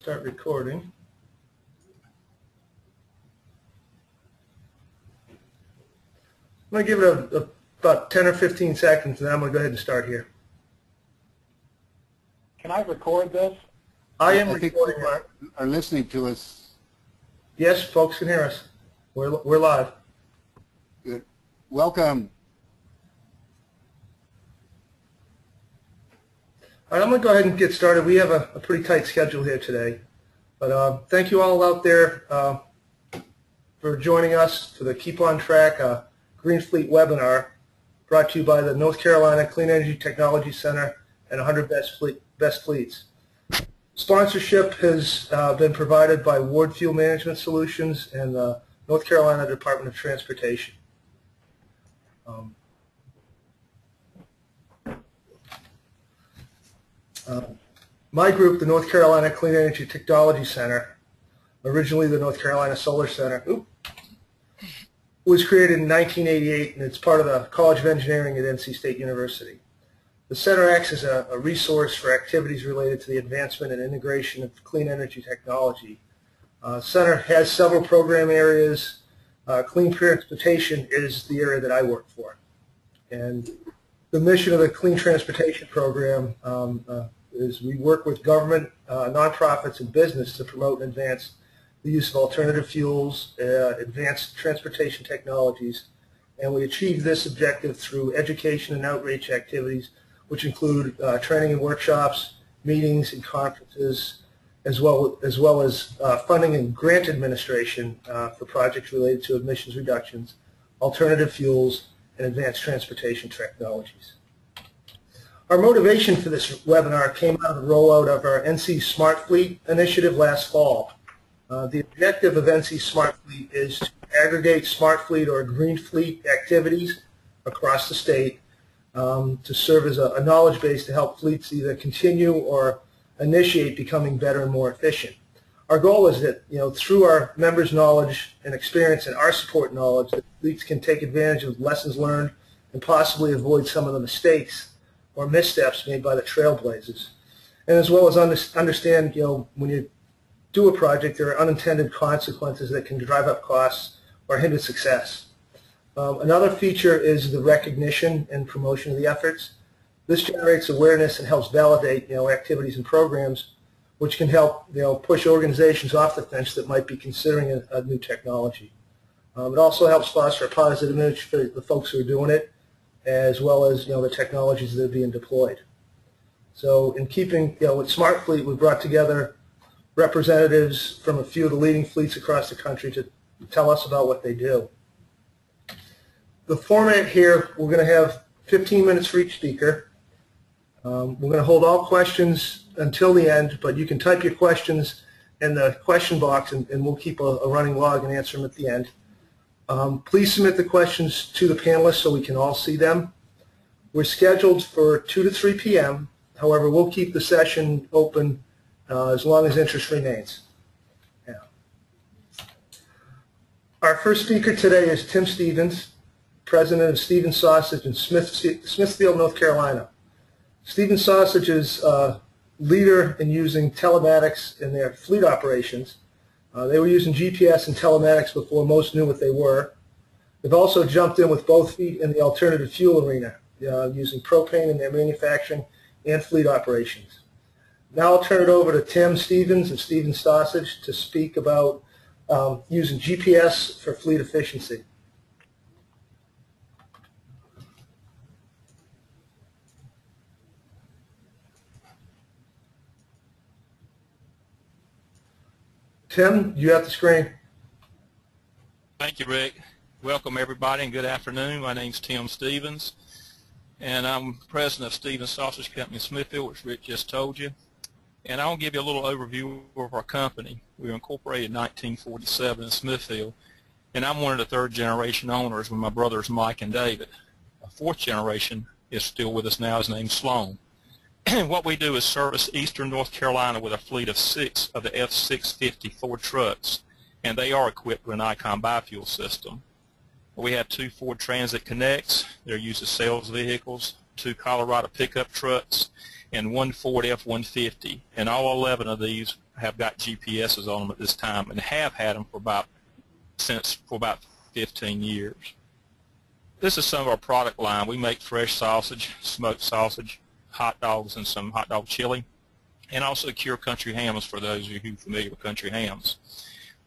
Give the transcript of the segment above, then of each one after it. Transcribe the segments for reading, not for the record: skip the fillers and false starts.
Start recording. I'm going to give it about 10 or 15 seconds, and then I'm going to go ahead and start here. Can I record this? I am think recording. people are listening to us. Yes, folks can hear us. We're live. Good. Welcome. All right, I'm going to go ahead and get started. We have a pretty tight schedule here today. But thank you all out there for joining us for the Keep on Track Green Fleet webinar brought to you by the North Carolina Clean Energy Technology Center and 100 Best Fleets. Sponsorship has been provided by Ward Fuel Management Solutions and the North Carolina Department of Transportation. My group, the North Carolina Clean Energy Technology Center, originally the North Carolina Solar Center, was created in 1988, and it's part of the College of Engineering at NC State University. The center acts as a resource for activities related to the advancement and integration of clean energy technology. The center has several program areas. Clean transportation is the area that I work for. And the mission of the Clean Transportation Program is we work with government, nonprofits, and business to promote and advance the use of alternative fuels, advanced transportation technologies, and we achieve this objective through education and outreach activities, which include training and workshops, meetings and conferences, as well as funding and grant administration for projects related to emissions reductions, alternative fuels, and advanced transportation technologies. Our motivation for this webinar came out of the rollout of our NC Smart Fleet initiative last fall. The objective of NC Smart Fleet is to aggregate smart fleet or green fleet activities across the state to serve as a knowledge base to help fleets either continue or initiate becoming better and more efficient. Our goal is that, through our members' knowledge and experience and our support knowledge, that fleets can take advantage of lessons learned and possibly avoid some of the mistakes or missteps made by the trailblazers. And as well as understand, when you do a project, there are unintended consequences that can drive up costs or hinder success. Another feature is the recognition and promotion of the efforts. This generates awareness and helps validate, activities and programs, which can help, push organizations off the fence that might be considering a new technology. It also helps foster a positive image for the folks who are doing it, as well as, the technologies that are being deployed. So in keeping, with Smart Fleet, we brought together representatives from a few of the leading fleets across the country to tell us about what they do. The format here, we're going to have 15 minutes for each speaker. We're going to hold all questions until the end, but you can type your questions in the question box, and we'll keep a running log and answer them at the end. Please submit the questions to the panelists so we can all see them. We're scheduled for 2 to 3 p.m. However, we'll keep the session open as long as interest remains. Yeah. Our first speaker today is Tim Stevens, president of Stevens Sausage in Smithfield, North Carolina. Stevens Sausage is a leader in using telematics in their fleet operations. They were using GPS and telematics before most knew what they were. They've also jumped in with both feet in the alternative fuel arena, using propane in their manufacturing and fleet operations. Now I'll turn it over to Tim Stevens of Stevens Sausage to speak about using GPS for fleet efficiency. Tim, you have the screen. Thank you, Rick. Welcome, everybody, and good afternoon. My name's Tim Stevens, and I'm president of Stevens Sausage Company in Smithfield, which Rick just told you. And I'll give you a little overview of our company. We were incorporated in 1947 in Smithfield, and I'm one of the third-generation owners with my brothers Mike and David. A fourth generation is still with us now. His name's Sloan. What we do is service eastern North Carolina with a fleet of 6 of the F650 Ford trucks, and they are equipped with an Icon biofuel system. We have 2 Ford Transit Connects. They're used as sales vehicles, 2 Colorado pickup trucks, and 1 Ford F-150, and all 11 of these have got GPSs on them at this time and have had them for about 15 years. This is some of our product line. We make fresh sausage, smoked sausage, hot dogs, and some hot dog chili, and also cure country hams for those of you who are familiar with country hams.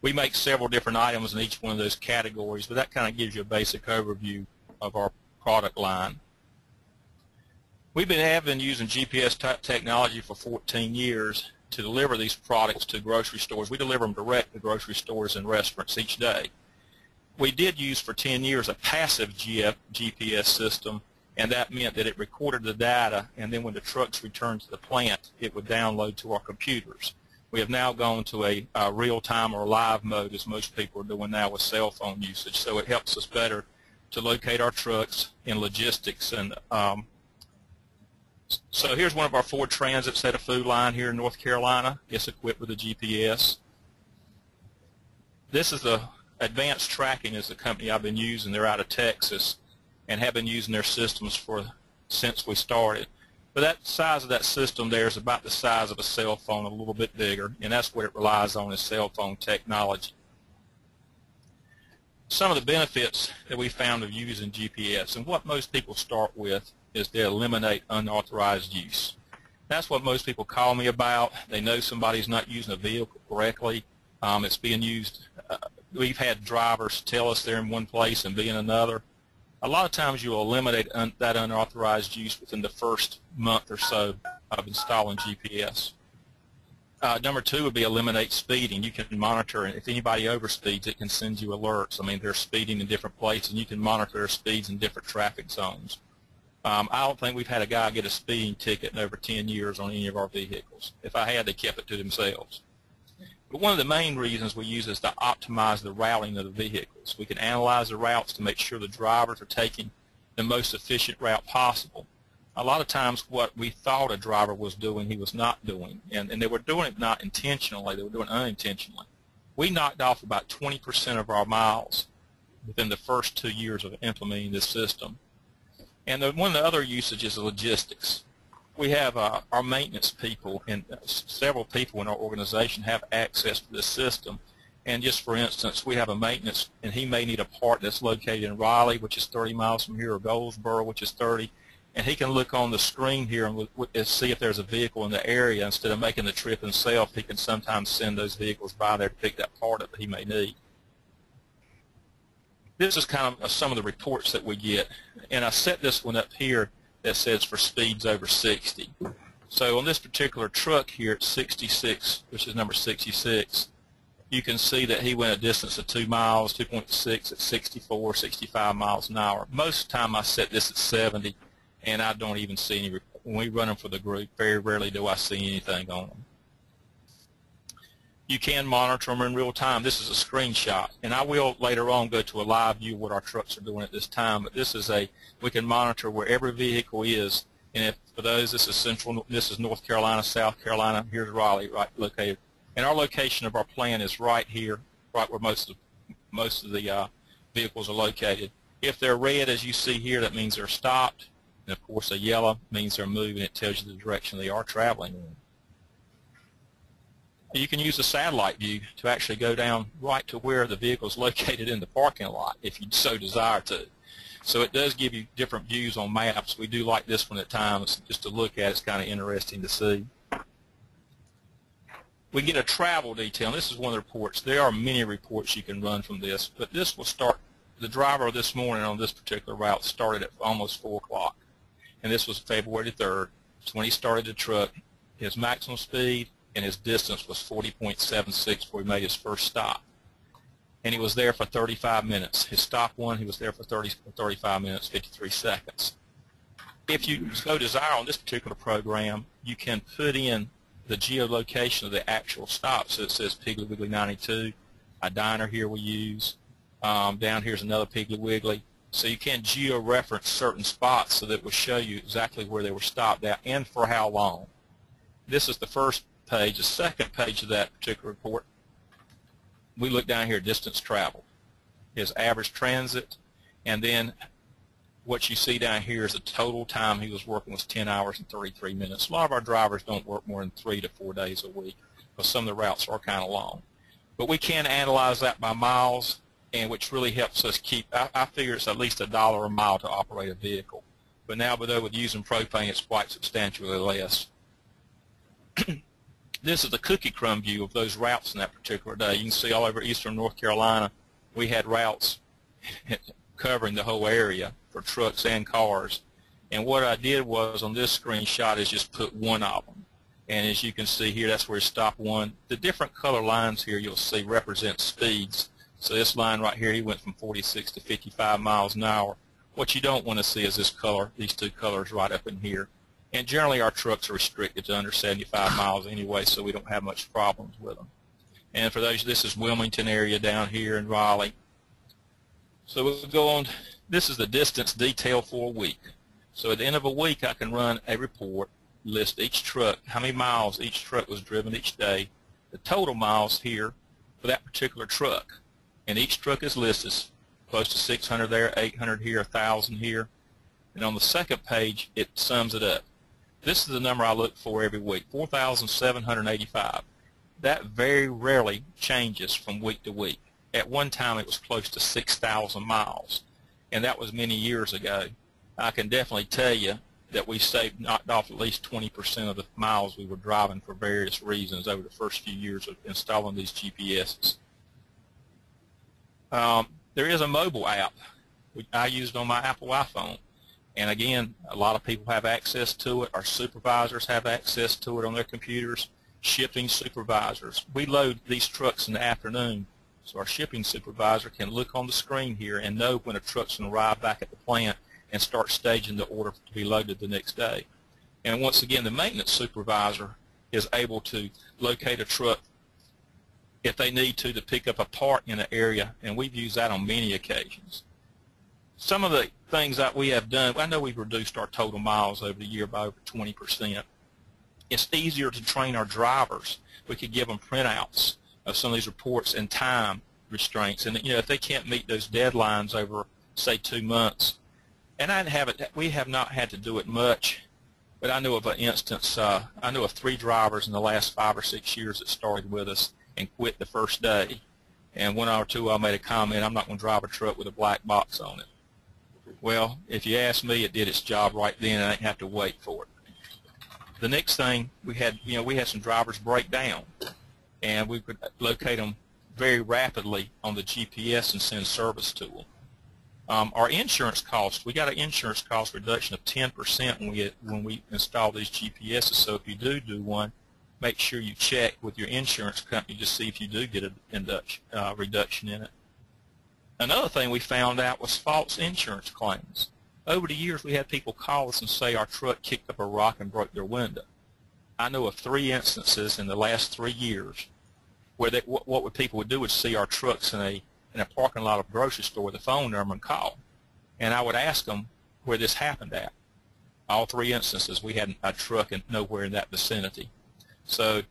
We make several different items in each one of those categories, but that kind of gives you a basic overview of our product line. We've been using GPS technology for 14 years to deliver these products to grocery stores. We deliver them direct to grocery stores and restaurants each day. We did use for 10 years a passive GPS system, and that meant that it recorded the data, and then when the trucks returned to the plant, it would download to our computers. We have now gone to a real-time or live mode, as most people are doing now with cell phone usage, so it helps us better to locate our trucks in logistics. And so here's one of our Ford Transits at a food line here in North Carolina. It's equipped with a GPS. This is the Advanced Tracking is the company I've been using. They're out of Texas and have been using their systems since we started. But that size of that system there is about the size of a cell phone, a little bit bigger, and that's what it relies on is cell phone technology. Some of the benefits that we found of using GPS, and what most people start with, is to eliminate unauthorized use. That's what most people call me about. They know somebody's not using a vehicle correctly. It's being used. We've had drivers tell us they're in one place and be in another. A lot of times you'll eliminate that unauthorized use within the first month or so of installing GPS. Number two would be eliminate speeding. You can monitor, and if anybody overspeeds, it can send you alerts. I mean, they're speeding in different places, and you can monitor their speeds in different traffic zones. I don't think we've had a guy get a speeding ticket in over 10 years on any of our vehicles. If I had, they kept it to themselves. But one of the main reasons we use is to optimize the routing of the vehicles. We can analyze the routes to make sure the drivers are taking the most efficient route possible. A lot of times what we thought a driver was doing, he was not doing. And they were doing it not intentionally, they were doing it unintentionally. We knocked off about 20% of our miles within the first 2 years of implementing this system. And one of the other usages is logistics. We have our maintenance people, and several people in our organization have access to this system. And just for instance, we have a maintenance, and he may need a part that's located in Raleigh, which is 30 miles from here, or Goldsboro, which is 30. And he can look on the screen here and see if there's a vehicle in the area. Instead of making the trip himself, he can sometimes send those vehicles by there to pick that part up that he may need. This is kind of some of the reports that we get. And I set this one up here that says for speeds over 60. So on this particular truck here at 66, which is number 66, you can see that he went a distance of 2 miles, 2.6 at 64, 65 miles an hour. Most of the time I set this at 70, and I don't even see any. When we run them for the group, very rarely do I see anything on them. You can monitor them in real time. This is a screenshot, and I will later on go to a live view of what our trucks are doing at this time. But this is we can monitor where every vehicle is, and if, for those, this is North Carolina, South Carolina. Here's Raleigh, right located, and our location of our plant is right here, right where most of the vehicles are located. If they're red, as you see here, that means they're stopped, and of course a yellow means they're moving. It tells you the direction they are traveling in. You can use a satellite view to actually go down right to where the vehicle is located in the parking lot if you so desire to. So it does give you different views on maps. We do like this one at times just to look at. It's kind of interesting to see. We get a travel detail, and this is one of the reports. There are many reports you can run from this, but this will start. The driver this morning on this particular route started at almost 4 o'clock, and this was February 3rd. So when he started the truck, his maximum speed and his distance was 40.76 before he made his first stop. And he was there for 35 minutes. His stop one, he was there for 35 minutes, 53 seconds. If you so desire on this particular program, you can put in the geolocation of the actual stop. So it says Piggly Wiggly 92, a diner here we use. Down here's another Piggly Wiggly. So you can geo-reference certain spots so that it will show you exactly where they were stopped at and for how long. This is the first page. The second page of that particular report, we look down here, distance traveled, his average transit, and then what you see down here is the total time he was working was 10 hours and 33 minutes. A lot of our drivers don't work more than 3 to 4 days a week. because some of the routes are kind of long. But we can analyze that by miles, and which really helps us keep, I figure it's at least $1 a mile to operate a vehicle. But now, with using propane, it's quite substantially less. This is the cookie crumb view of those routes in that particular day. You can see all over eastern North Carolina, we had routes covering the whole area for trucks and cars. And what I did was on this screenshot is just put one of them. And as you can see here, that's where stop one. The different color lines here you'll see represent speeds. So this line right here, he went from 46 to 55 miles an hour. What you don't want to see is this color, these two colors right up in here. And generally our trucks are restricted to under 75 miles anyway, so we don't have much problems with them. And for those, this is Wilmington area down here in Raleigh. So we'll go on. This is the distance detail for a week. So at the end of a week, I can run a report, list each truck, how many miles each truck was driven each day, the total miles here for that particular truck. And each truck is listed, close to 600 there, 800 here, 1,000 here. And on the second page, it sums it up. This is the number I look for every week, 4,785. That very rarely changes from week to week. At one time, it was close to 6,000 miles, and that was many years ago. I can definitely tell you that we knocked off at least 20% of the miles we were driving for various reasons over the first few years of installing these GPSs. There is a mobile app I used on my Apple iPhone. And again, a lot of people have access to it. Our supervisors have access to it on their computers. Shipping supervisors. We load these trucks in the afternoon, so our shipping supervisor can look on the screen here and know when a truck's going to arrive back at the plant and start staging the order to be loaded the next day. And once again, the maintenance supervisor is able to locate a truck if they need to pick up a part in an area, and we've used that on many occasions. Some of the things that we have done, I know we've reduced our total miles over the year by over 20%. It's easier to train our drivers. We could give them printouts of some of these reports and time restraints. And if they can't meet those deadlines over, say, 2 months, and we have not had to do it much, but I know of an instance, I know of 3 drivers in the last 5 or 6 years that started with us and quit the first day. And one or two I made a comment, I'm not going to drive a truck with a black box on it. Well, if you ask me, it did its job right then, and I didn't have to wait for it. The next thing we had, we had some drivers break down, and we could locate them very rapidly on the GPS and send service to them. Our insurance cost, we got an insurance cost reduction of 10% when we install these GPSs. So if you do one, make sure you check with your insurance company to see if you do get a reduction in it. Another thing we found out was false insurance claims. Over the years, we had people call us and say our truck kicked up a rock and broke their window. I know of 3 instances in the last 3 years where what people would do would see our trucks in a parking lot of a grocery store with a phone number and call. And I would ask them where this happened at. All 3 instances, we had a truck nowhere in that vicinity. So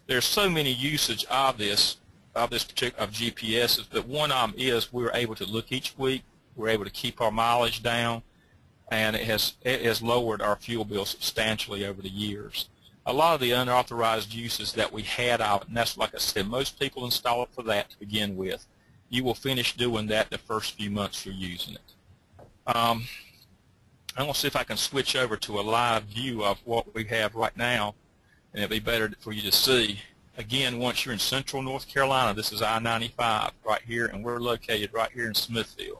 there's so many usage of particular GPSs, but one of them is we're able to look each week. We're able to keep our mileage down, and it has lowered our fuel bill substantially over the years. A lot of the unauthorized uses that we had of it, and that's like I said, most people install it for that to begin with. You will finish doing that the first few months you're using it. I'm going to see if I can switch over to a live view of what we have right now, and it'll be better for you to see. Again, once you're in central North Carolina, this is I-95 right here, and we're located right here in Smithfield.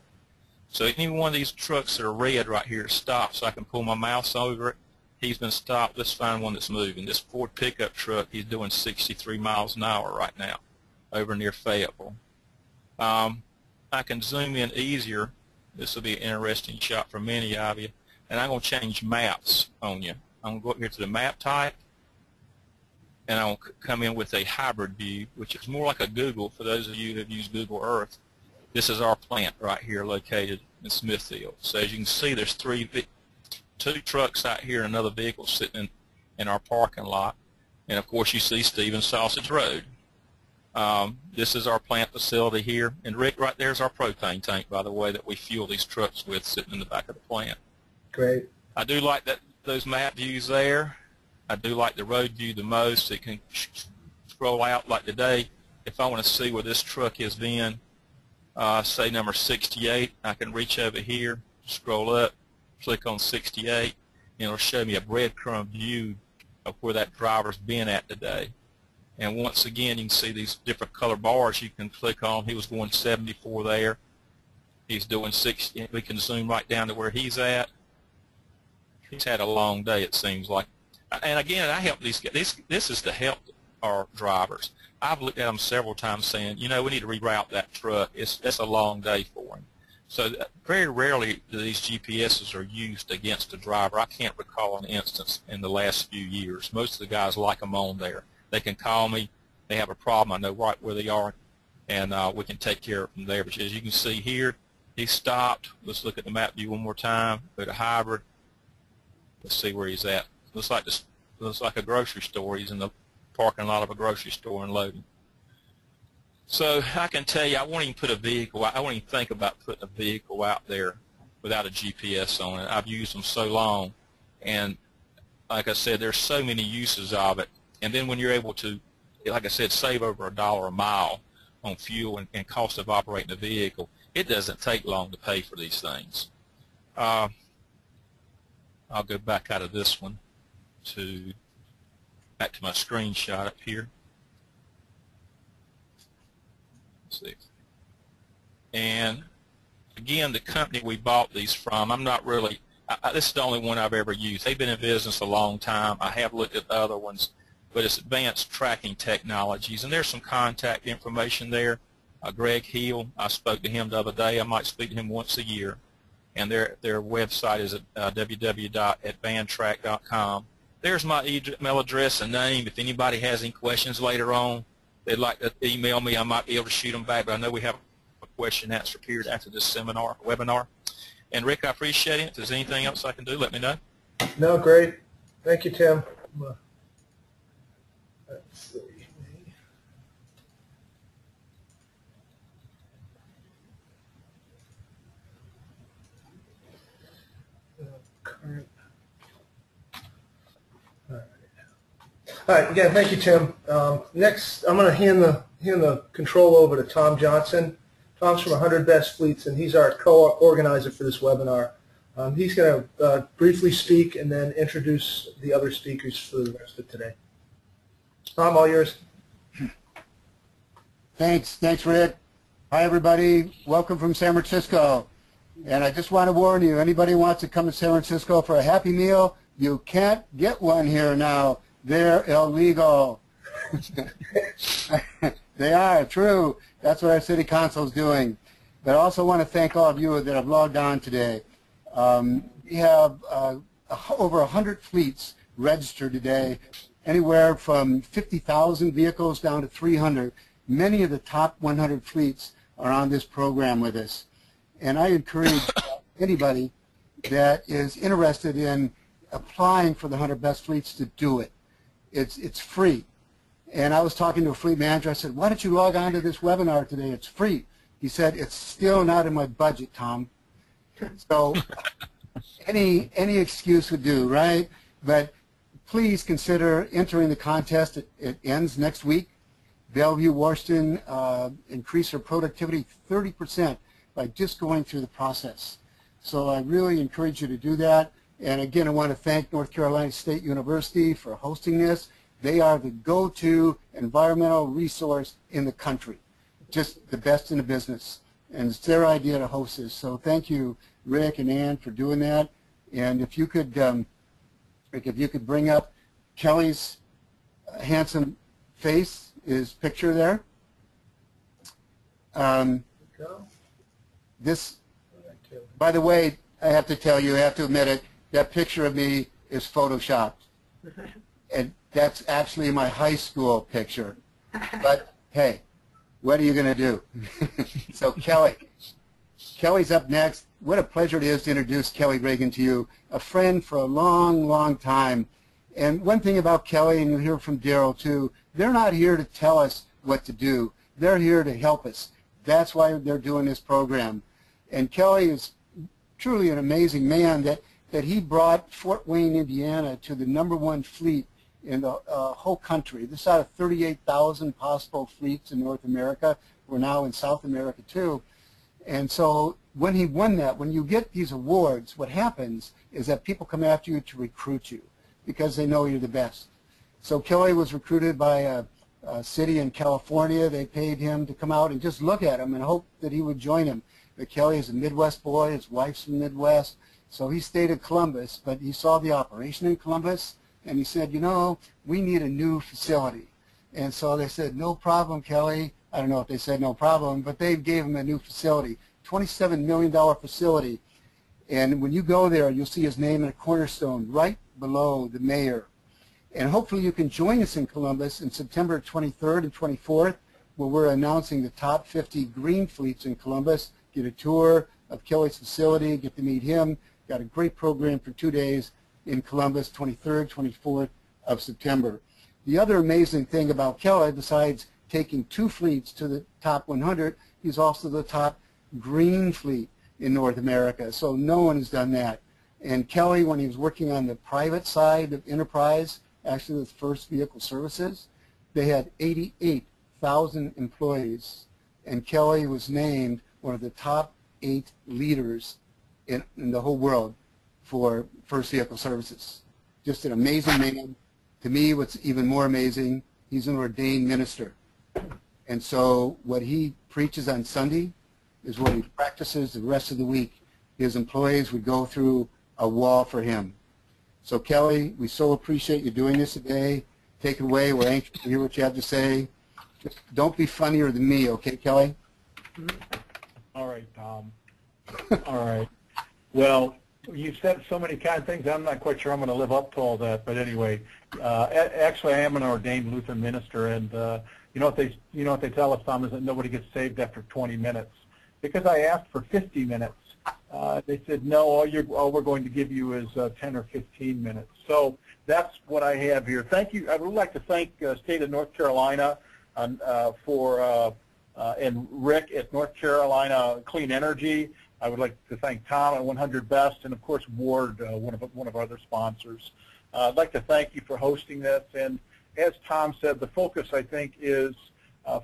So any one of these trucks that are red right here is stopped, so I can pull my mouse over it. He's been stopped. Let's find one that's moving. This Ford pickup truck, he's doing 63 miles an hour right now over near Fayetteville. I can zoom in easier. This will be an interesting shot for many of you. And I'm going to change maps on you. I'm going to go up here to the map type, and I'll come in with a hybrid view, which is more like a Google for those of you who have used Google Earth. This is our plant right here located in Smithfield. So as you can see, there's 2 trucks out here and another vehicle sitting in our parking lot. And of course you see Stevens Sausage Road. This is our plant facility here. And Rick, right there is our propane tank, by the way, that we fuel these trucks with sitting in the back of the plant. Great. I do like those map views there. I do like the road view the most. It can scroll out. Like today, if I want to see where this truck has been, say number 68, I can reach over here, scroll up, click on 68, and it'll show me a breadcrumb view of where that driver's been at today. And once again, you can see these different color bars you can click on. He was going 74 there. He's doing 60. We can zoom right down to where he's at. He's had a long day, it seems like. And again, I help these guys. This is to help our drivers. I've looked at them several times saying, you know, we need to reroute that truck. It's a long day for him. So very rarely do these GPSs are used against a driver. I can't recall an instance in the last few years. Most of the guys like them on there. They can call me. They have a problem. I know right where they are, and we can take care of them there. But as you can see here, he stopped. Let's look at the map view one more time. Go to hybrid. Let's see where he's at. Looks like a grocery store. He's in the parking lot of a grocery store and loading. So I can tell you, I won't even put a vehicle. I won't even think about putting a vehicle out there without a GPS on it. I've used them so long, and like I said, there's so many uses of it. And then when you're able to, like I said, save over $1 a mile on fuel and cost of operating a vehicle, it doesn't take long to pay for these things. I'll go back out of this one back to my screenshot up here. Let's see. And again, the company we bought these from, I'm not really, this is the only one I've ever used. They've been in business a long time. I have looked at the other ones, but it's Advanced Tracking Technologies, and there's some contact information there. Greg Heel, I spoke to him the other day. I might speak to him once a year, and their website is at www.advantrack.com. There's my email address and name. If anybody has any questions later on, they'd like to email me, I might be able to shoot them back, but I know we have a question and answer period after this webinar. And Rick, I appreciate it. If there's anything else I can do, let me know. No, great. Thank you, Tim. Let's see. Current. All right. Again, thank you, Tim. Next, I'm going to hand the control over to Tom Johnson. Tom's from 100 Best Fleets, and he's our co-organizer for this webinar. He's going to briefly speak and then introduce the other speakers for the rest of today. Tom, all yours. Thanks, Rick. Hi, everybody. Welcome from San Francisco. And I just want to warn you, anybody who wants to come to San Francisco for a Happy Meal, you can't get one here now. They're illegal. They are, true. That's what our city council is doing. But I also want to thank all of you that have logged on today. We have over 100 fleets registered today, anywhere from 50,000 vehicles down to 300. Many of the top 100 fleets are on this program with us. And I encourage anybody that is interested in applying for the 100 Best Fleets to do it. It's free. And I was talking to a fleet manager. I said, why don't you log on to this webinar today? It's free. He said, it's still not in my budget, Tom. So any excuse would do, right? But please consider entering the contest. It ends next week. Bellevue, Washington, increase their productivity 30% by just going through the process. So I really encourage you to do that. And again, I want to thank North Carolina State University for hosting this. They are the go-to environmental resource in the country, just the best in the business. And it's their idea to host this. So thank you, Rick and Ann, for doing that. And if you could, Rick, if you could bring up Kelly's handsome face, his picture there. This, by the way, I have to tell you, I have to admit it, that picture of me is photoshopped. And that's actually my high school picture. But hey, what are you going to do? So Kelly's up next. What a pleasure it is to introduce Kelly Reagan to you, a friend for a long, long time. And one thing about Kelly, and you'll hear from Darryl too, they're not here to tell us what to do. They're here to help us. That's why they're doing this program. And Kelly is truly an amazing man that he brought Fort Wayne, Indiana to the #1 fleet in the whole country. This is out of 38,000 possible fleets in North America. We're now in South America too. And so when he won that, when you get these awards, what happens is that people come after you to recruit you because they know you're the best. So Kelly was recruited by a city in California. They paid him to come out and just look at him and hope that he would join him. But Kelly is a Midwest boy. His wife's from the Midwest. So he stayed at Columbus, but he saw the operation in Columbus, and he said, you know, we need a new facility. And so they said, no problem, Kelly. I don't know if they said no problem, but they gave him a new facility, $27 million facility. And when you go there, you'll see his name in a cornerstone right below the mayor. And hopefully you can join us in Columbus in September 23rd and 24th, where we're announcing the top 50 green fleets in Columbus. Get a tour of Kelly's facility, get to meet him. Got a great program for 2 days in Columbus, 23rd, 24th of September. The other amazing thing about Kelly, besides taking 2 fleets to the top 100, he's also the top green fleet in North America. So no one has done that. And Kelly, when he was working on the private side of enterprise, actually with First Vehicle Services, they had 88,000 employees. And Kelly was named one of the top 8 leaders in the whole world for First Vehicle Services. Just an amazing man. To me, what's even more amazing, he's an ordained minister. And so what he preaches on Sunday is what he practices the rest of the week. His employees would go through a wall for him. So Kelly, we so appreciate you doing this today. Take it away. We're anxious to hear what you have to say. Just don't be funnier than me, okay, Kelly? All right, Tom. All right. Well, you said so many kind of things. I'm not quite sure I'm going to live up to all that. But anyway, actually, I am an ordained Lutheran minister, and you know what they tell us, Tom, is that nobody gets saved after 20 minutes. Because I asked for 50 minutes, they said no. All we're going to give you is 10 or 15 minutes. So that's what I have here. Thank you. I would like to thank State of North Carolina for and Rick at North Carolina Clean Energy. I would like to thank Tom at 100 Best, and of course Ward, one of our other sponsors. I'd like to thank you for hosting this. And as Tom said, the focus, I think, is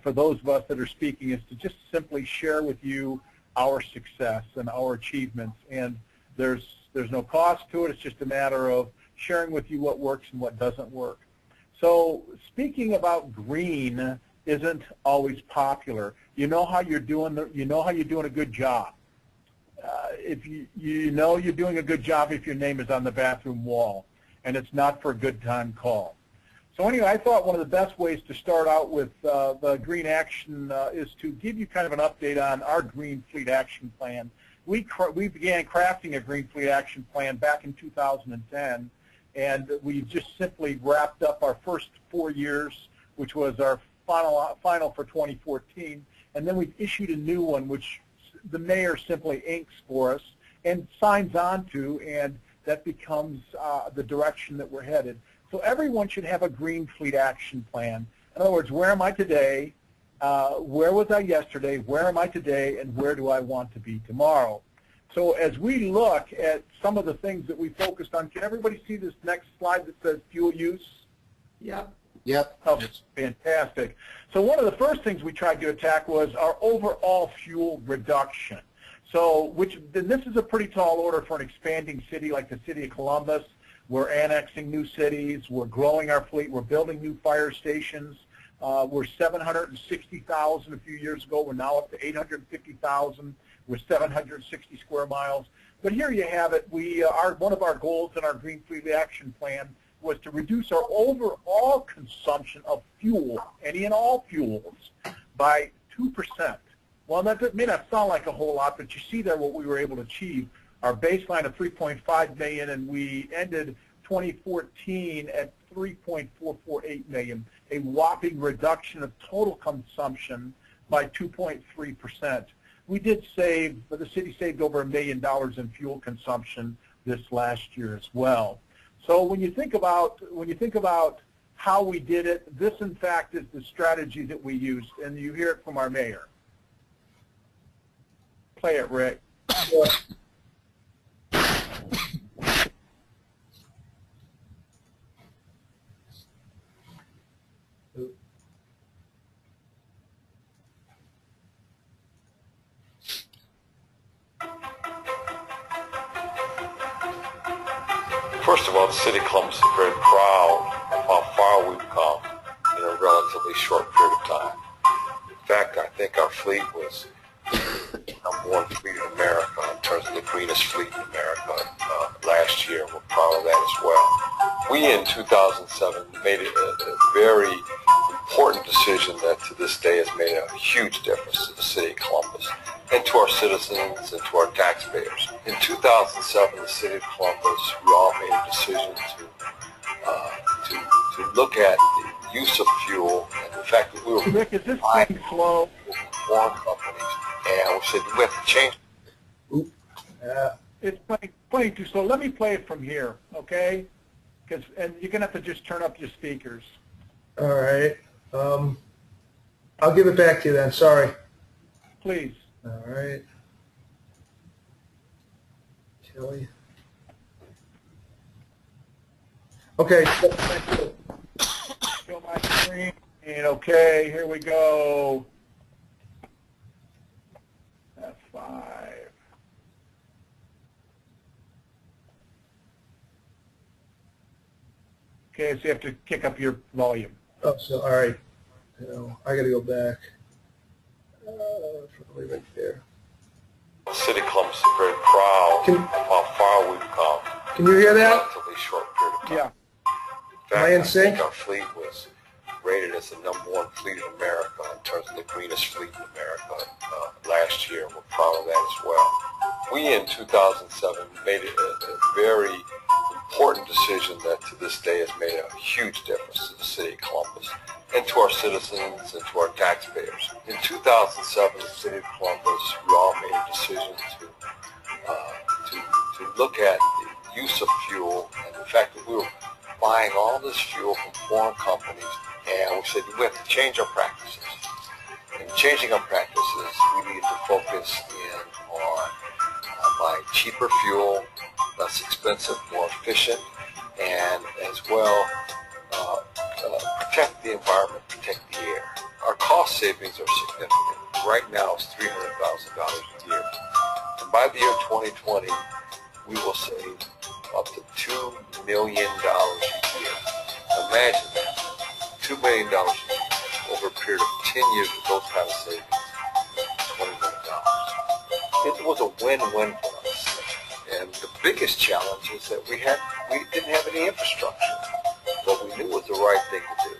for those of us that are speaking, is to just simply share with you our success and our achievements. And there's no cost to it. It's just a matter of sharing with you what works and what doesn't work. So speaking about green isn't always popular. You know how you're doing. You know how you're doing a good job. If you know you're doing a good job if your name is on the bathroom wall, and it's not for a good time call. So anyway, I thought one of the best ways to start out with the Green Action is to give you kind of an update on our Green Fleet Action Plan. We began crafting a Green Fleet Action Plan back in 2010, and we just simply wrapped up our first 4 years, which was our final for 2014, and then we've issued a new one, which the mayor simply inks for us and signs on to, and that becomes the direction that we're headed. So everyone should have a Green Fleet Action Plan. In other words, where am I today? Where was I yesterday? Where am I today? And where do I want to be tomorrow? So as we look at some of the things that we focused on, can everybody see this next slide that says fuel use? Yep. Yep. Oh, fantastic. So one of the first things we tried to attack was our overall fuel reduction. So, then this is a pretty tall order for an expanding city like the city of Columbus. We're annexing new cities. We're growing our fleet. We're building new fire stations. We're 760,000 a few years ago. We're now up to 850,000 with 760 square miles. But here you have it. One of our goals in our Green Fleet Action Plan was to reduce our overall consumption of fuel, any and all fuels, by 2%. Well, that may not sound like a whole lot, but you see there what we were able to achieve. Our baseline of 3.5 million, and we ended 2014 at 3.448 million, a whopping reduction of total consumption by 2.3%. We did save, the city saved over $1 million in fuel consumption this last year as well. So when you think about how we did it, this in fact is the strategy that we used, and you hear it from our mayor. Play it, Rick. Well, the city of Columbus is very proud of how far we've come in a relatively short period of time. In fact, I think our fleet was number one fleet in America in terms of the greenest fleet in America last year. We're proud of that as well. We in 2007 made a very important decision that to this day has made a huge difference to the city of Columbus and to our citizens and to our taxpayers. In 2007, the city of Columbus, we all made a decision to look at the use of fuel and the fact that we were Rick, is this playing slow? Foreign companies, and we said we have to change. Oop. It's playing too slow. Let me play it from here, okay? And you're going to have to just turn up your speakers. All right. I'll give it back to you then. Sorry. Please. All right. Kelly. Okay. Show my screen. Okay, here we go. F5. Okay, so you have to kick up your volume. Oh, so all right. I got to go back. Probably right there. The city of Columbus is very proud of how far we've come. Can you hear in a that? relatively short period of time. Yeah. In fact, Am I in I sync? think our fleet was rated as the number one fleet in America in terms of the greenest fleet in America last year. We're proud of that as well. We in 2007 made a very important decision that to this day has made a huge difference to the city of Columbus and to our citizens and to our taxpayers. In 2007, the city of Columbus, we all made a decision to look at the use of fuel and the fact that we were buying all this fuel from foreign companies, and we said we have to change our practices. In changing our practices, we need to focus in on buying cheaper fuel, less expensive, more efficient, and as well protect the environment, protect the air. Our cost savings are significant. Right now it's $300,000 a year. And by the year 2020, we will save up to $2 million a year. Imagine that, $2 million a year over a period of 10 years with those kind of savings, $20 million. It was a win-win for us. And the biggest challenge is that we didn't have any infrastructure, but we knew it was the right thing to do,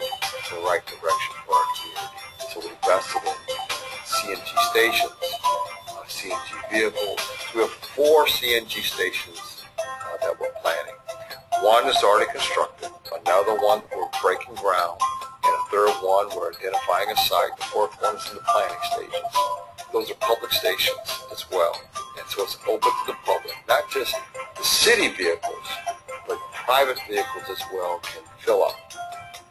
the right direction for our community. So we invested in CNG stations, CNG vehicles. We have 4 CNG stations that we're planning. One is already constructed, another one we're breaking ground, and a third one we're identifying a site. The fourth one is in the planning stages. Those are public stations as well. And so it's open to the public. Not just the city vehicles, but private vehicles as well can fill up.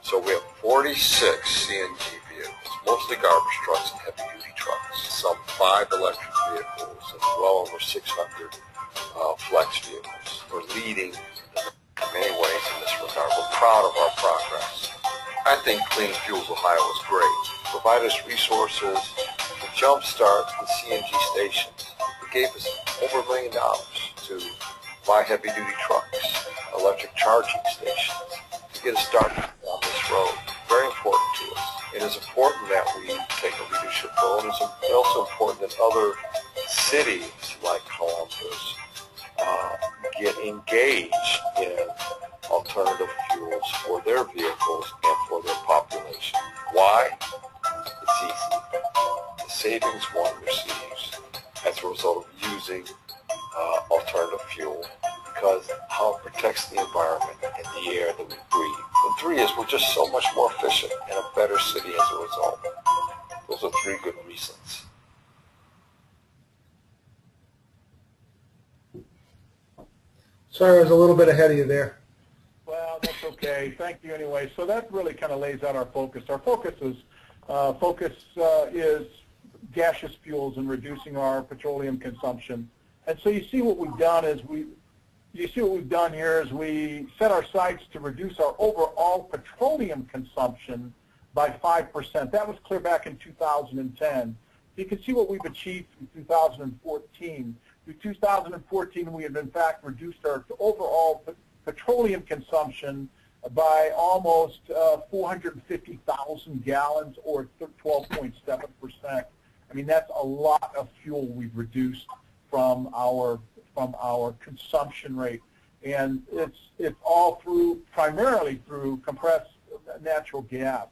So we have 46 CNG vehicles, mostly garbage trucks and heavy-duty trucks, some 5 electric vehicles, and well over 600 flex vehicles. We're leading in many ways in this regard. We're proud of our progress. I think Clean Fuels Ohio is great. Provide us resources to jumpstart the CNG stations. It gave us over $1 million to buy heavy-duty trucks, electric charging stations, to get us started on this road. Very important to us. It is important that we take a leadership role, and it's also important that other cities like Columbus get engaged in alternative fuels for their vehicles and for their population. Why? It's easy. The savings one receives as a result of using alternative fuel, because how it protects the environment and the air that we breathe. And 3 is we're just so much more efficient and a better city as a result. Those are 3 good reasons. Sorry, I was a little bit ahead of you there. Well, that's okay. Thank you anyway. So that really kind of lays out our focus. Our focus is gaseous fuels and reducing our petroleum consumption. And so you see what we've done is we set our sights to reduce our overall petroleum consumption by 5%. That was clear back in 2010. You can see what we've achieved in 2014. Through 2014, we have in fact reduced our overall petroleum consumption by almost 450,000 gallons, or 12.7%. I mean, that's a lot of fuel we've reduced from our consumption rate, and it's all primarily through compressed natural gas.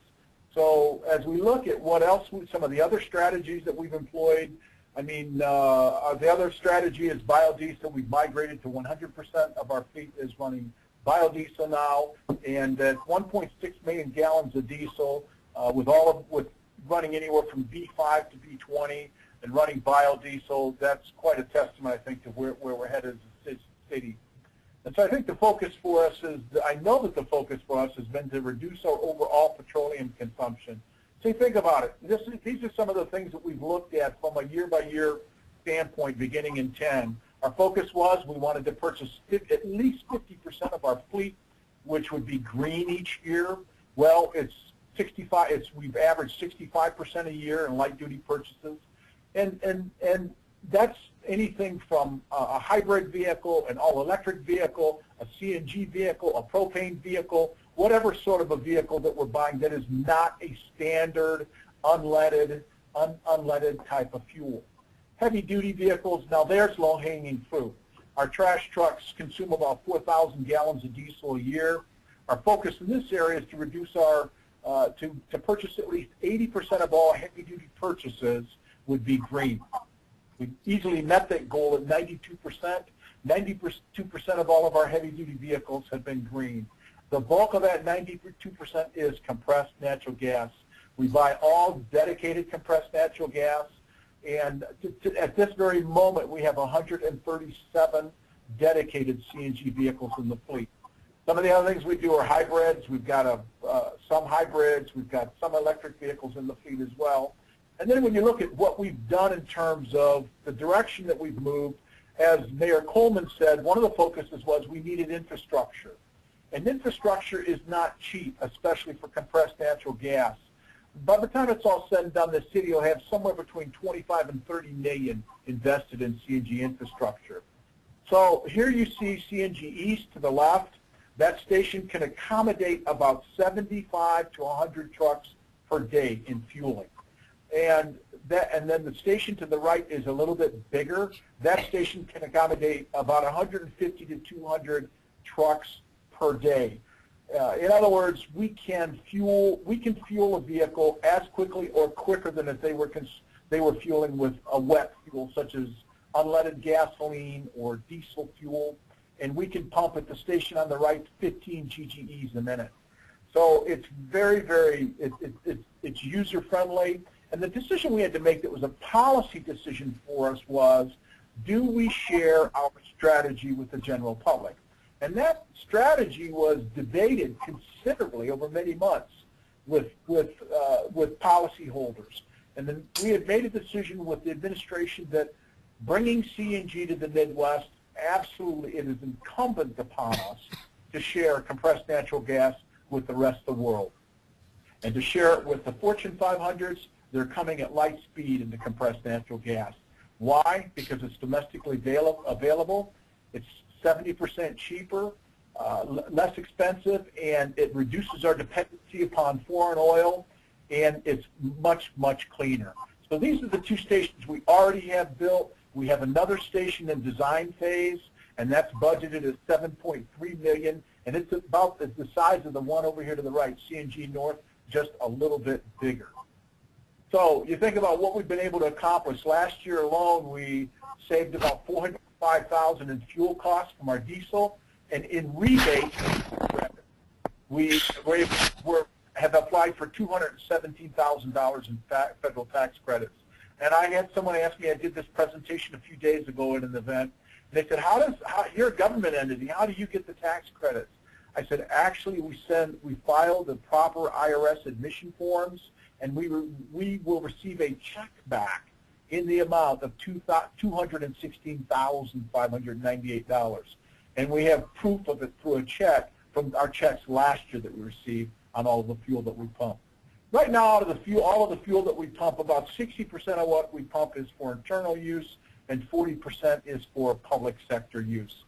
So as we look at what else, some of the other strategies that we've employed, I mean, the other strategy is biodiesel. We've migrated to 100% of our fleet is running biodiesel now, and at 1.6 million gallons of diesel, with running anywhere from B5 to B20 and running biodiesel. That's quite a testament, I think, to where we're headed as a city. And so I think the focus for us is, I know that the focus for us has been to reduce our overall petroleum consumption. So you think about it. These are some of the things that we've looked at from a year-by-year standpoint beginning in 10. Our focus was we wanted to purchase at least 50% of our fleet, which would be green each year. Well, we've averaged 65% a year in light-duty purchases. And that's anything from a hybrid vehicle, an all-electric vehicle, a CNG vehicle, a propane vehicle, whatever sort of a vehicle that we're buying that is not a standard unleaded type of fuel. Heavy-duty vehicles, now there's low-hanging fruit. Our trash trucks consume about 4,000 gallons of diesel a year. Our focus in this area is to reduce our, to purchase at least 80% of all heavy-duty purchases would be green. We easily met that goal at 92%. 92% of all of our heavy-duty vehicles have been green. The bulk of that 92% is compressed natural gas. We buy all dedicated compressed natural gas, and at this very moment, we have 137 dedicated CNG vehicles in the fleet. Some of the other things we do are hybrids. We've got some hybrids. We've got some electric vehicles in the fleet as well. And then when you look at what we've done in terms of the direction that we've moved, as Mayor Coleman said, one of the focuses was we needed infrastructure. And infrastructure is not cheap, especially for compressed natural gas. By the time it's all said and done, the city will have somewhere between 25 and 30 million invested in CNG infrastructure. So here you see CNG East to the left. That station can accommodate about 75 to 100 trucks per day in fueling. And then the station to the right is a little bit bigger. That station can accommodate about 150 to 200 trucks per day. In other words, we can fuel a vehicle as quickly or quicker than if they were fueling with a wet fuel, such as unleaded gasoline or diesel fuel, and we can pump at the station on the right 15 GGEs a minute. So it's it's user friendly. And the decision we had to make that was a policy decision for us was, do we share our strategy with the general public? And that strategy was debated considerably over many months with policyholders. And then we had made a decision with the administration that bringing CNG to the Midwest, absolutely it is incumbent upon us to share compressed natural gas with the rest of the world. And to share it with the Fortune 500s, they're coming at light speed into compressed natural gas. Why? Because it's domestically available. It's 70% cheaper, less expensive, and it reduces our dependency upon foreign oil, and it's much, much cleaner. So these are the two stations we already have built. We have another station in design phase, and that's budgeted at $7.3 million, and it's about the size of the one over here to the right, CNG North, just a little bit bigger. So you think about what we've been able to accomplish. Last year alone, we saved about $405,000 in fuel costs from our diesel, and in rebates, we have applied for $217,000 in federal tax credits. And I had someone ask me, I did this presentation a few days ago at an event, and they said, you're a government entity, how do you get the tax credits? I said, actually, we filed the proper IRS admission forms, and we will receive a check back in the amount of $216,598. And we have proof of it through a check from our checks last year that we received on all of the fuel that we pump. Right now, all of the fuel that we pump, about 60% of what we pump is for internal use, and 40% is for public sector use.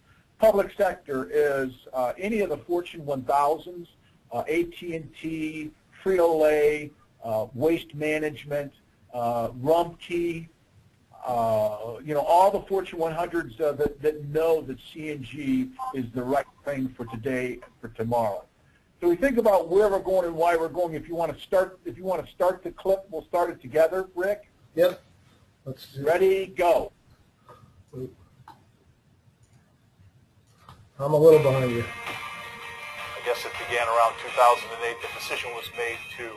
public sector is any of the Fortune 1000s, AT&T, Frito-Lay, Waste Management, Rumpke, all the Fortune 100s that know that CNG is the right thing for today and for tomorrow. So we think about where we're going and why we're going. If you want to start the clip, we'll start it together. Rick? Yep. Let's do it. Ready, go. I'm a little behind you. I guess it began around 2008. The decision was made to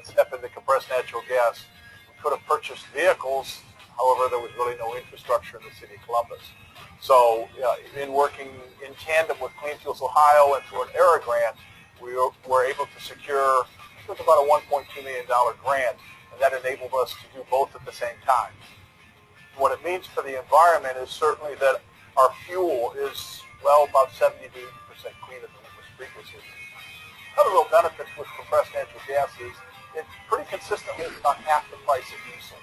step into compressed natural gas. We could have purchased vehicles. However, there was really no infrastructure in the city of Columbus. So in working in tandem with Clean Fuels Ohio and through an ERA grant, we were able to secure, it was about a $1.2 million grant, and that enabled us to do both at the same time. What it means for the environment is certainly that our fuel is, well, about 70 to 80% cleaner than it was previously. Another real benefit with compressed natural gas is it pretty consistently is about half the price of diesel.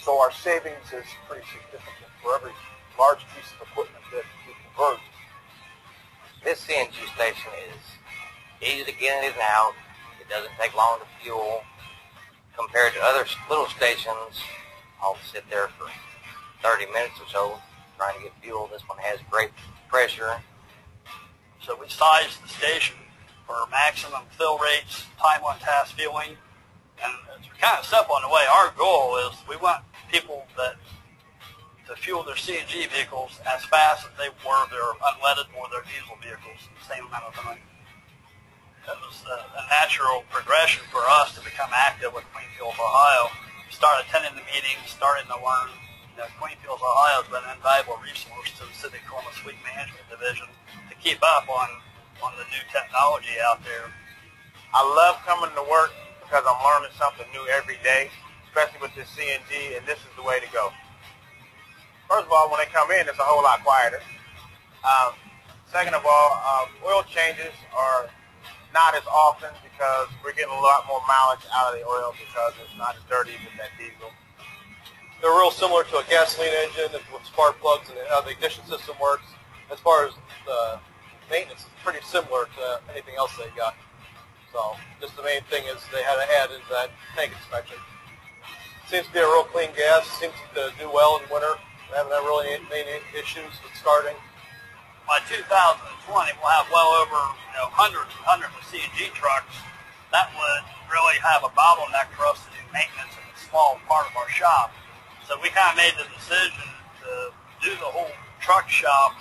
So our savings is pretty significant for every large piece of equipment that we convert. This CNG station is easy to get in and out. It doesn't take long to fuel. Compared to other little stations, I'll sit there for 30 minutes or so trying to get fuel. This one has great pressure. So we sized the station for maximum fill rates, time on task fueling, and it's kind of simple in a way. Our goal is we want people to fuel their CNG vehicles as fast as they were their unleaded or their diesel vehicles in the same amount of time. It was a natural progression for us to become active with Clean Fuels Ohio. We started attending the meetings, starting to learn. Clean Fuels Ohio has been an invaluable resource to the City of Columbus Fleet Management Division to keep up on the new technology out there. I love coming to work because I'm learning something new every day, especially with this CNG, and this is the way to go. First of all, when they come in, it's a whole lot quieter. Second of all, oil changes are not as often because we're getting a lot more mileage out of the oil because it's not as dirty as that diesel. They're real similar to a gasoline engine with spark plugs and how the ignition system works. As far as the maintenance, it's pretty similar to anything else they got. So just the main thing is they had to add is that tank inspection. Seems to be a real clean gas. Seems to do well in winter. We haven't had really any issues with starting. By 2020, we'll have well over hundreds and hundreds of CNG trucks. That would really have a bottleneck for us to do maintenance in a small part of our shop. So we kind of made the decision to do the whole truck shop.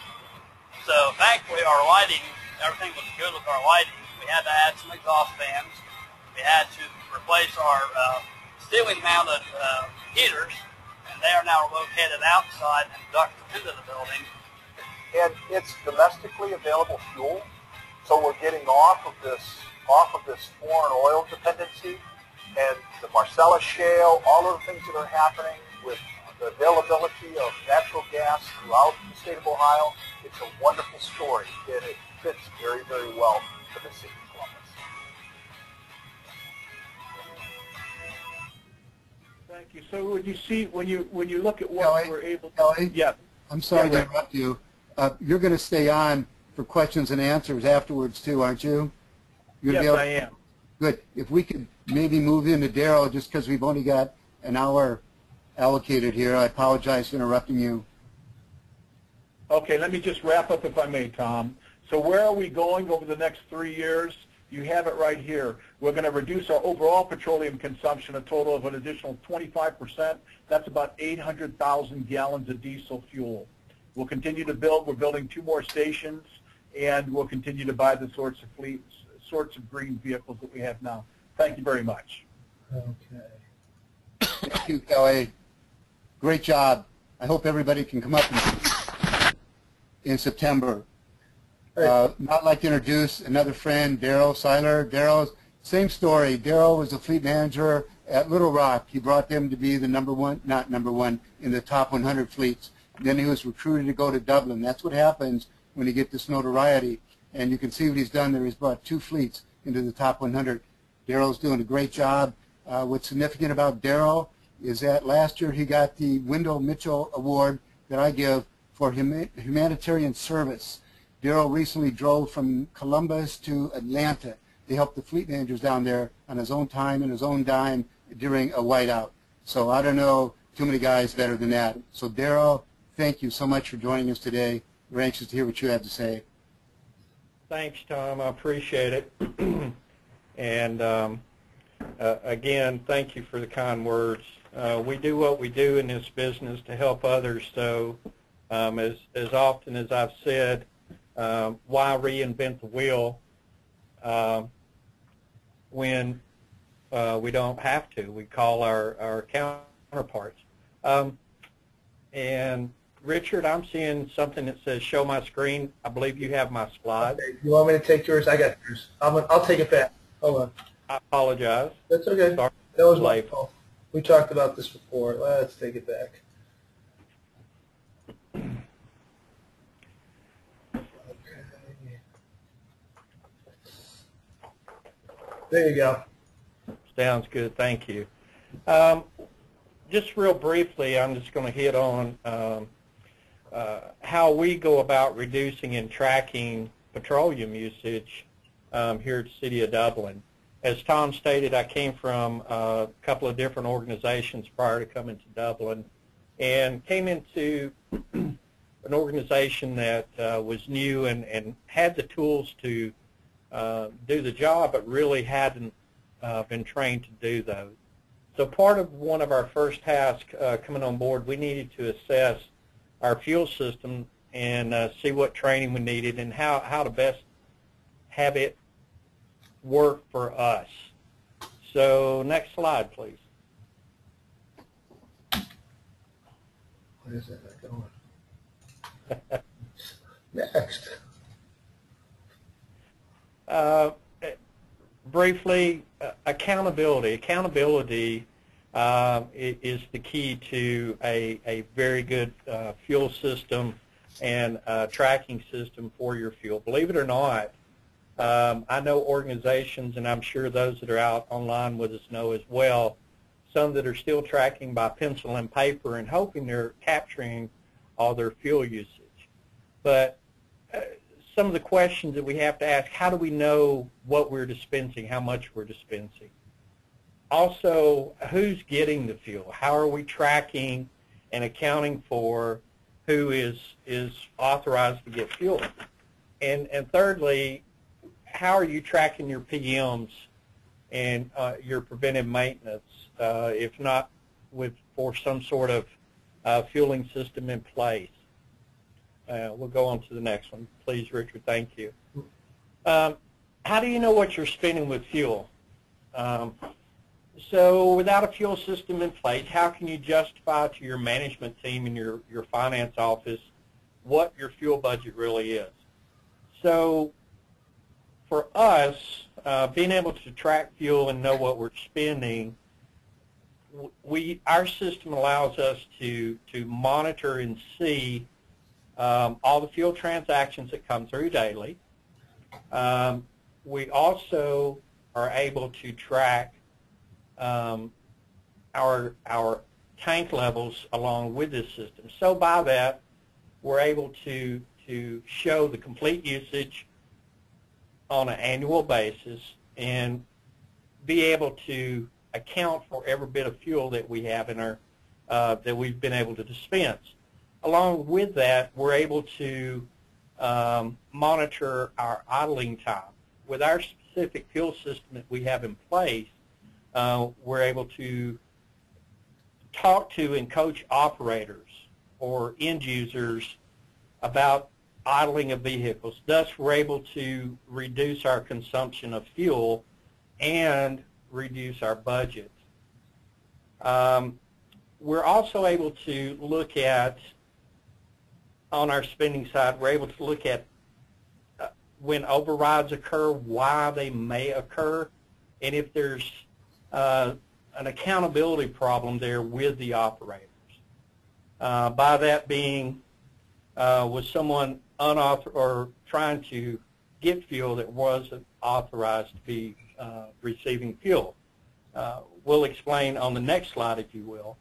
So thankfully our lighting, everything was good with our lighting. We had to add some exhaust fans. We had to replace our ceiling mounted heaters, and they are now located outside and ducted into the building. And it's domestically available fuel, so we're getting off of this foreign oil dependency, and the Marcellus shale, all of the things that are happening with the availability of natural gas throughout the state of Ohio. It's a wonderful story, and it fits very, very well for the city of Columbus. Thank you. So when you see, when you look at what Kelly, we're able to, Kelly, yeah. I'm sorry Yeah, to interrupt you. You're going to stay on for questions and answers afterwards too, aren't you? Yes, I am. Good. If we could maybe move into Darryl, just because we've only got an hour allocated here. I apologize for interrupting you. Okay, let me just wrap up if I may, Tom. So where are we going over the next 3 years? You have it right here. We're going to reduce our overall petroleum consumption a total of an additional 25%. That's about 800,000 gallons of diesel fuel. We'll continue to build. We're building 2 more stations, and we'll continue to buy the sorts of green vehicles that we have now. Thank you very much. Okay. Thank you, Kelly. Great job. I hope everybody can come up in September. I'd like to introduce another friend, Darryl, Syler. Darryl, same story. Darryl was a fleet manager at Little Rock. He brought them to be the not number one, in the top 100 fleets. Then he was recruited to go to Dublin. That's what happens when you get this notoriety. And you can see what he's done there. He's brought 2 fleets into the top 100. Darryl's doing a great job. What's significant about Darryl is that last year he got the Wendell Mitchell Award that I give for humanitarian service. Darryl recently drove from Columbus to Atlanta to help the fleet managers down there on his own time and his own dime during a whiteout. So I don't know too many guys better than that. So Darryl, thank you so much for joining us today. We're anxious to hear what you have to say. Thanks, Tom. I appreciate it. And again, thank you for the kind words. We do what we do in this business to help others. So as often as I've said, why reinvent the wheel when we don't have to? We call our counterparts. And Richard, I'm seeing something that says show my screen. I believe you have my slides. Okay. You want me to take yours? I got yours. I'll take it back. Hold on. I apologize. That's okay. Sorry. That was my fault. We talked about this before. Let's take it back. Okay. There you go. Sounds good. Thank you. Just real briefly, I'm just going to hit on how we go about reducing and tracking petroleum usage here at the City of Dublin. As Tom stated, I came from a couple of different organizations prior to coming to Dublin, and came into an organization that was new and had the tools to do the job, but really hadn't been trained to do those. So part of one of our first tasks coming on board, we needed to assess our fuel system and see what training we needed and how to best have it work for us. So next slide, please. What is that going? Next. Briefly, accountability. Accountability is the key to a very good fuel system and tracking system for your fuel. Believe it or not, I know organizations, and I'm sure those that are out online with us know as well, some that are still tracking by pencil and paper and hoping they're capturing all their fuel usage. But some of the questions that we have to ask, how do we know what we're dispensing, how much we're dispensing? Also, who's getting the fuel? How are we tracking and accounting for who is authorized to get fuel? And thirdly, how are you tracking your PMs and your preventive maintenance, if not for some sort of fueling system in place? We'll go on to the next one. Please, Richard, thank you. How do you know what you're spending with fuel? So without a fuel system in place, how can you justify to your management team and your finance office what your fuel budget really is? So for us, being able to track fuel and know what we're spending, our system allows us to monitor and see all the fuel transactions that come through daily. We also are able to track our tank levels along with this system. So by that, we're able to show the complete usage on an annual basis and be able to account for every bit of fuel that we have in our that we've been able to dispense. Along with that, we're able to monitor our idling time. With our specific fuel system that we have in place, we're able to talk to and coach operators or end users about idling of vehicles. Thus, we're able to reduce our consumption of fuel and reduce our budget. We're also able to look at, on our spending side, we're able to look at when overrides occur, why they may occur, and if there's an accountability problem there with the operators. By that being, was someone unauthorized or trying to get fuel that wasn't authorized to be receiving fuel? We'll explain on the next slide, if you will.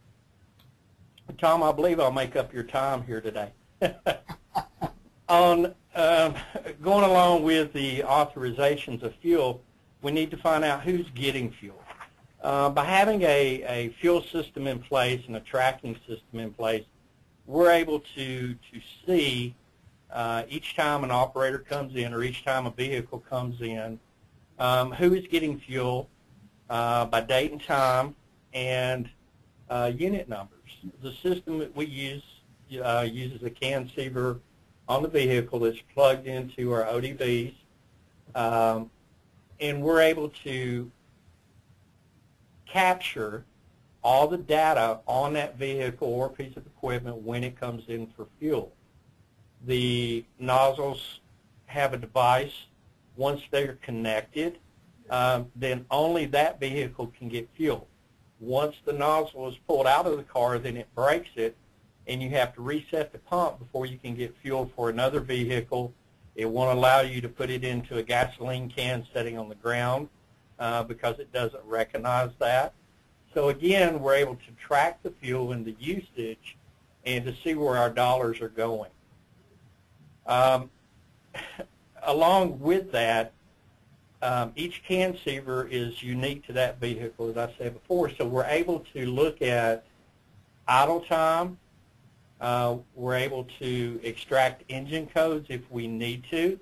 Tom, I believe I'll make up your time here today. On going along with the authorizations of fuel, we need to find out who's getting fuel. By having a fuel system in place and a tracking system in place, we're able to see each time an operator comes in or each time a vehicle comes in, who is getting fuel by date and time and unit numbers. The system that we use uses a CAN receiver on the vehicle that's plugged into our ODBs, and we're able to capture all the data on that vehicle or piece of equipment when it comes in for fuel. The nozzles have a device. Once they're connected, then only that vehicle can get fuel. Once the nozzle is pulled out of the car, then it breaks it, and you have to reset the pump before you can get fuel for another vehicle. It won't allow you to put it into a gasoline can sitting on the ground because it doesn't recognize that. So again, we're able to track the fuel and the usage and to see where our dollars are going. Along with that, each CAN receiver is unique to that vehicle, as I said before, so we're able to look at idle time. We're able to extract engine codes if we need to,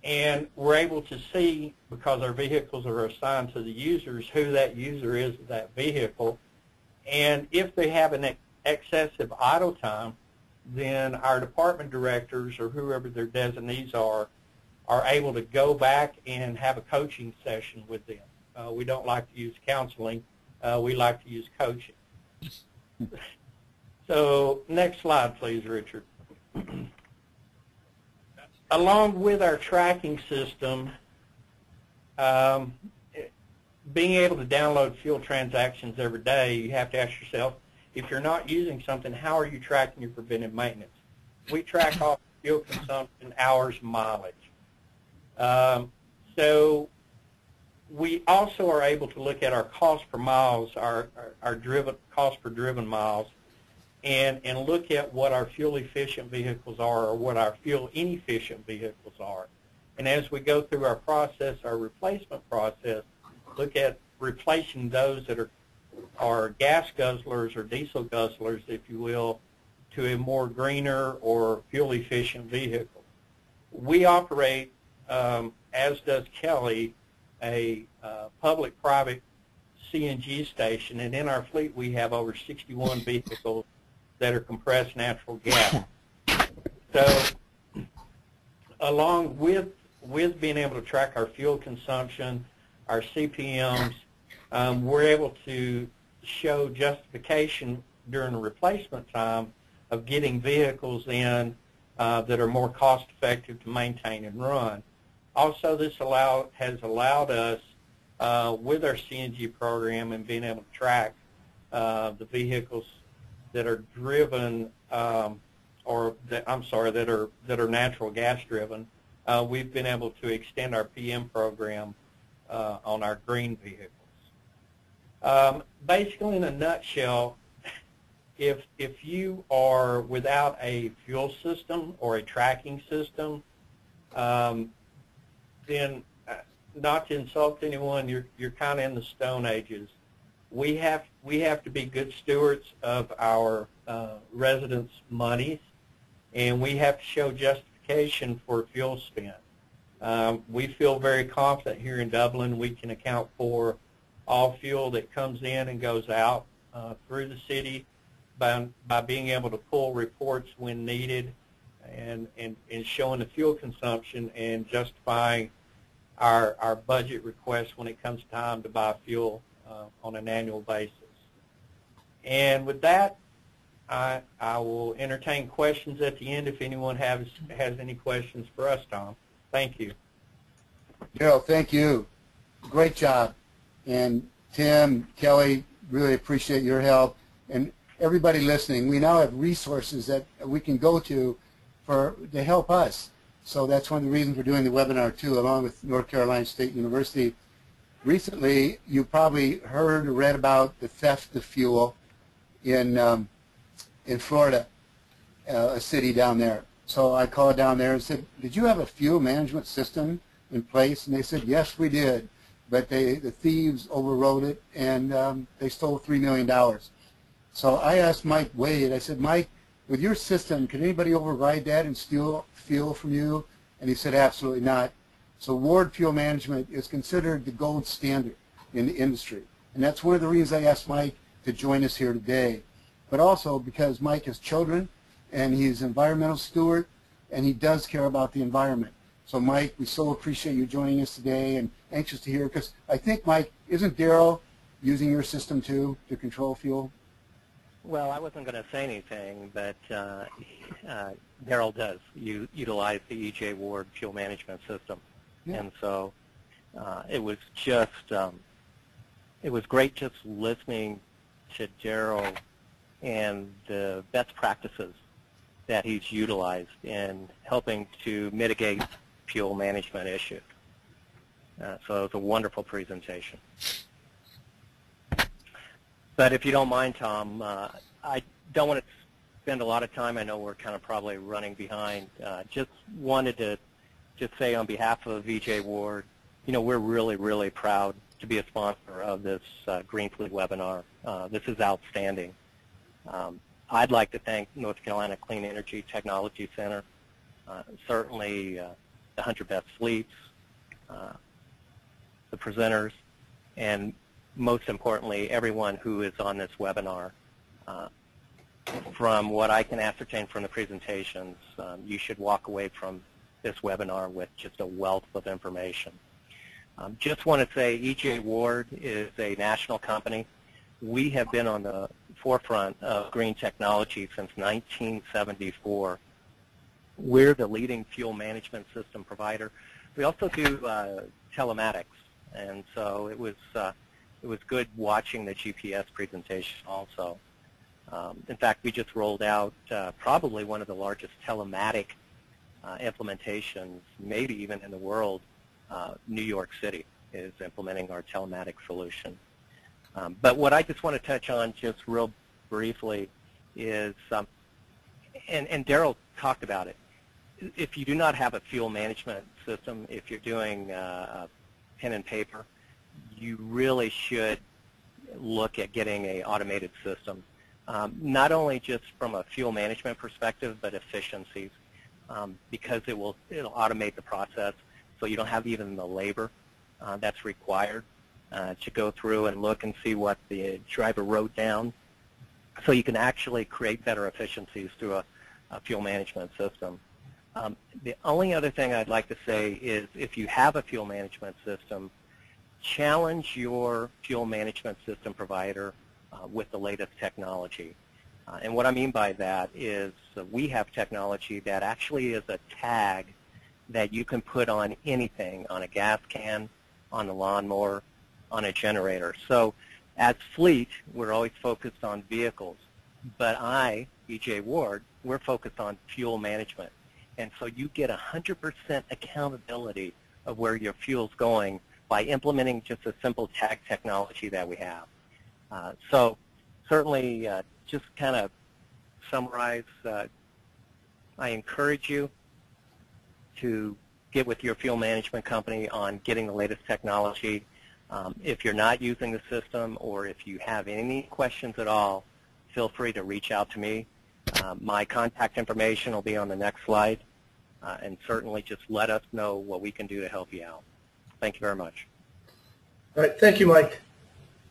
and we're able to see, because our vehicles are assigned to the users, who that user is of that vehicle, and if they have an excessive idle time, then our department directors or whoever their designees are able to go back and have a coaching session with them. We don't like to use counseling. We like to use coaching. So next slide, please, Richard. Along with our tracking system, being able to download fuel transactions every day, you have to ask yourself, if you're not using something, how are you tracking your preventive maintenance? We track off fuel consumption, hours, mileage. So we also are able to look at our cost per miles, our cost per driven miles, and look at what our fuel-efficient vehicles are or what our fuel-inefficient vehicles are. And as we go through our process, our replacement process, look at replacing those that are gas guzzlers or diesel guzzlers, if you will, to a more greener or fuel-efficient vehicle. We operate, as does Kelly, a public-private CNG station, and in our fleet we have over 61 vehicles that are compressed natural gas. So along with being able to track our fuel consumption, our CPMs, we're able to show justification during the replacement time of getting vehicles in that are more cost-effective to maintain and run. Also, this has allowed us, with our CNG program and being able to track the vehicles that are driven, that are natural gas driven, we've been able to extend our PM program on our green vehicles. Basically, in a nutshell, if you are without a fuel system or a tracking system, then not to insult anyone, you're kind of in the Stone Ages. We have to be good stewards of our residents' monies, and we have to show justification for fuel spent. We feel very confident here in Dublin we can account for all fuel that comes in and goes out through the city by being able to pull reports when needed and showing the fuel consumption and justifying our budget requests when it comes time to buy fuel on an annual basis. And with that, I will entertain questions at the end if anyone has any questions for us, Tom. Thank you. Darryl, thank you. Great job. And Tim, Kelly, really appreciate your help. And everybody listening, we now have resources that we can go to help us. So that's one of the reasons we're doing the webinar too, along with North Carolina State University. Recently, you probably heard or read about the theft of fuel in Florida, a city down there. So I called down there and said, did you have a fuel management system in place? And they said, yes, we did. But the thieves overrode it, and they stole $3 million. So I asked Mike Wade, I said, Mike, with your system, can anybody override that and steal fuel from you? And he said, absolutely not. So Ward Fuel Management is considered the gold standard in the industry. And that's one of the reasons I asked Mike to join us here today. But also because Mike has children, and he's an environmental steward, and he does care about the environment. So Mike, we so appreciate you joining us today, and anxious to hear, because I think, Mike, isn't Darryl using your system too to control fuel? Well, I wasn't going to say anything, but Darryl does utilize the EJ Ward fuel management system. Yeah. And so it was just, it was great just listening to Darryl and the best practices that he's utilized in helping to mitigate fuel management issues. So it was a wonderful presentation. But if you don't mind, Tom, I don't want to spend a lot of time. I know we're kind of probably running behind. Just wanted to just say on behalf of EJ Ward, you know, we're really, really proud to be a sponsor of this Green Fleet webinar. This is outstanding. I'd like to thank North Carolina Clean Energy Technology Center, certainly the 100 Best Fleets, the presenters, and most importantly, everyone who is on this webinar. From what I can ascertain from the presentations, you should walk away from this webinar with just a wealth of information. Just want to say EJ Ward is a national company. We have been on the forefront of green technology since 1974. We're the leading fuel management system provider. We also do telematics, and so it was good watching the GPS presentation also. In fact, we just rolled out probably one of the largest telematic implementations, maybe even in the world. New York City is implementing our telematic solution. But what I just want to touch on just real briefly is, and Darryl talked about it, if you do not have a fuel management system, if you're doing pen and paper, you really should look at getting an automated system, not only just from a fuel management perspective, but efficiencies, because it'll automate the process, so you don't have even the labor that's required to go through and look and see what the driver wrote down. So you can actually create better efficiencies through a fuel management system. The only other thing I'd like to say is if you have a fuel management system, challenge your fuel management system provider with the latest technology. And what I mean by that is we have technology that actually is a tag that you can put on anything, on a gas can, on a lawnmower, on a generator. So as Fleet, we're always focused on vehicles, but EJ Ward, we're focused on fuel management. And so you get 100% accountability of where your fuel's going by implementing just a simple tag technology that we have. So certainly, just kind of summarize, I encourage you to get with your fuel management company on getting the latest technology. If you're not using the system, or if you have any questions at all, feel free to reach out to me. My contact information will be on the next slide, and certainly just let us know what we can do to help you out. Thank you very much. All right, thank you, Mike.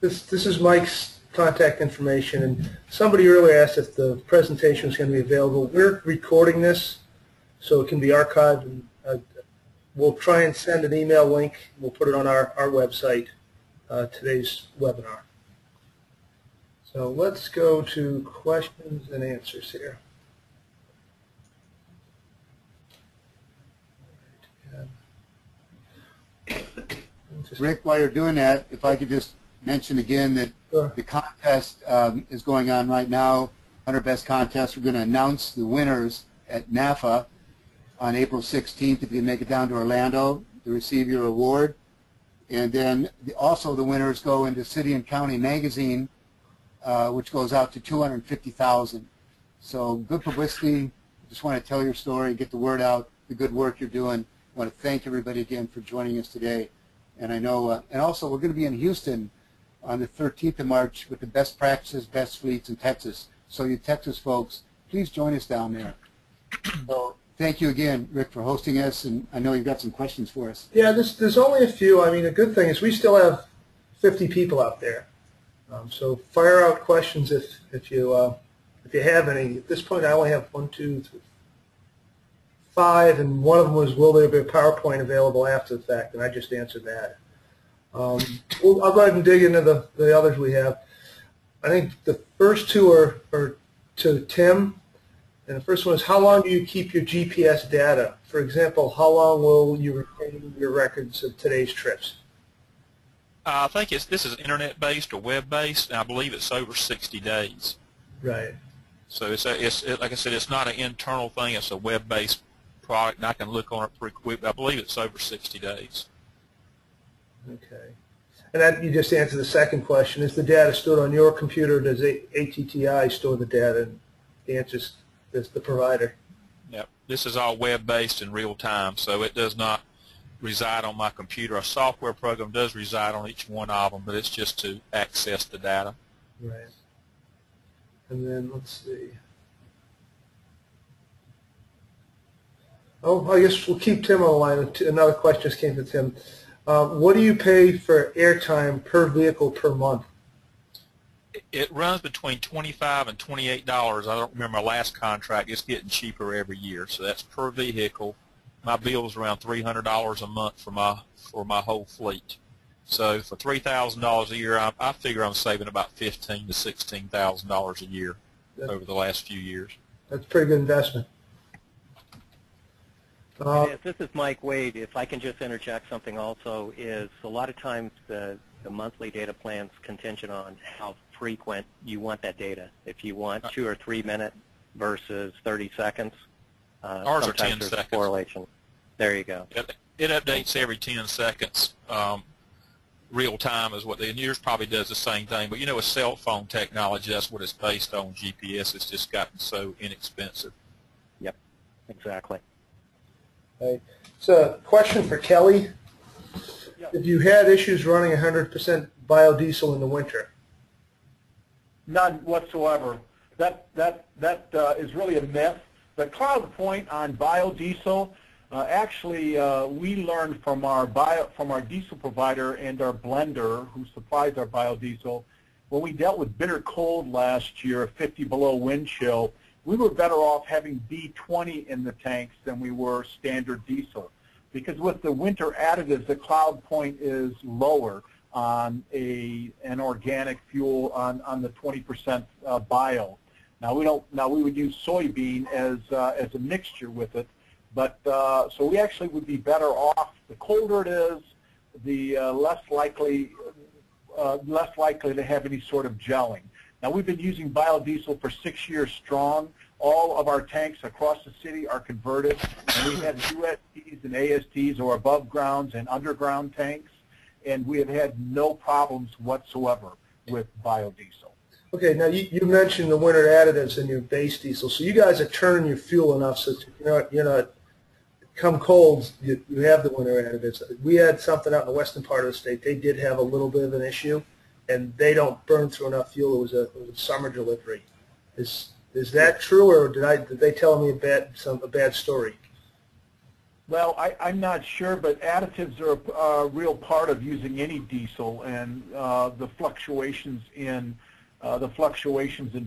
This is Mike's contact information, and somebody earlier asked if the presentation is going to be available. We're recording this, so it can be archived, and we'll try and send an email link. We'll put it on our website, today's webinar. So let's go to questions and answers here. Rick, while you're doing that, if I could just mention again that the contest is going on right now, 100 Best Contest. We're going to announce the winners at NAFA on April 16th if you make it down to Orlando to receive your award. And then also the winners go into City and County Magazine, which goes out to 250,000. So good publicity Just want to tell your story, get the word out, the good work you're doing. I want to thank everybody again for joining us today. And I know, and also we're going to be in Houston on the 13th of March with the best practices, best fleets in Texas. So you Texas folks, please join us down there. So thank you again, Rick, for hosting us, and I know you've got some questions for us. Yeah, there's only a few. I mean, the good thing is we still have 50 people out there. So fire out questions if you have any. At this point, I only have 1, 2, 3, 5, and one of them was, will there be a PowerPoint available after the fact? And I just answered that. I'll go ahead and dig into the others we have. I think the first two are to Tim. And the first one is, how long do you keep your GPS data? For example, how long will you retain your records of today's trips? I think this is internet-based or web-based, and I believe it's over 60 days. Right. So it's like I said, it's not an internal thing. It's a web-based product, and I can look on it pretty quick. But I believe it's over 60 days. Okay. And that, you just answered the second question. Is the data stored on your computer, or does ATTI store the data? And the answer is the provider. Yep. This is all web-based in real time, so it does not reside on my computer. A software program does reside on each one of them, but it's just to access the data. Right. And then let's see. Oh, I guess we'll keep Tim on the line. Another question just came to Tim. What do you pay for airtime per vehicle per month? It runs between $25 and $28. I don't remember my last contract. It's getting cheaper every year, so that's per vehicle. My bill is around $300 a month for my whole fleet. So for $3,000 a year, I figure I'm saving about $15,000 to $16,000 a year over the last few years. That's a pretty good investment. Yes, this is Mike Wade. If I can just interject something also, is a lot of times the monthly data plan's contingent on how frequent you want that data. If you want 2 or 3 minute versus 30 seconds, ours are 10 seconds. Correlation. There you go. It updates every 10 seconds. Real time is what and yours probably does the same thing. But you know, with cell phone technology, that's what it's based on. GPS, it's just gotten so inexpensive. Yep, exactly. Okay. It's a question for Kelly. Yeah. If you had issues running 100% biodiesel in the winter? None whatsoever. That is really a myth. The cloud point on biodiesel, actually, we learned from our diesel provider and our blender, who supplies our biodiesel, when we dealt with bitter cold last year, 50 below wind chill, we were better off having B20 in the tanks than we were standard diesel. Because with the winter additives, the cloud point is lower on an organic fuel on the 20% bio. Now we would use soybean as a mixture with it, but so we actually would be better off. The colder it is, the less likely to have any sort of gelling. Now we've been using biodiesel for 6 years strong. All of our tanks across the city are converted, and we have USTs and ASTs, or above grounds and underground tanks, and we have had no problems whatsoever with biodiesel. Okay, now you mentioned the winter additives in your base diesel, so you guys are turning your fuel enough so you're not come cold, you have the winter additives. We had something out in the western part of the state. They did have a little bit of an issue, and they don't burn through enough fuel. It was a summer delivery. Is that true, or did they tell me a bad story? Well, I'm not sure, but additives are a real part of using any diesel, and the fluctuations in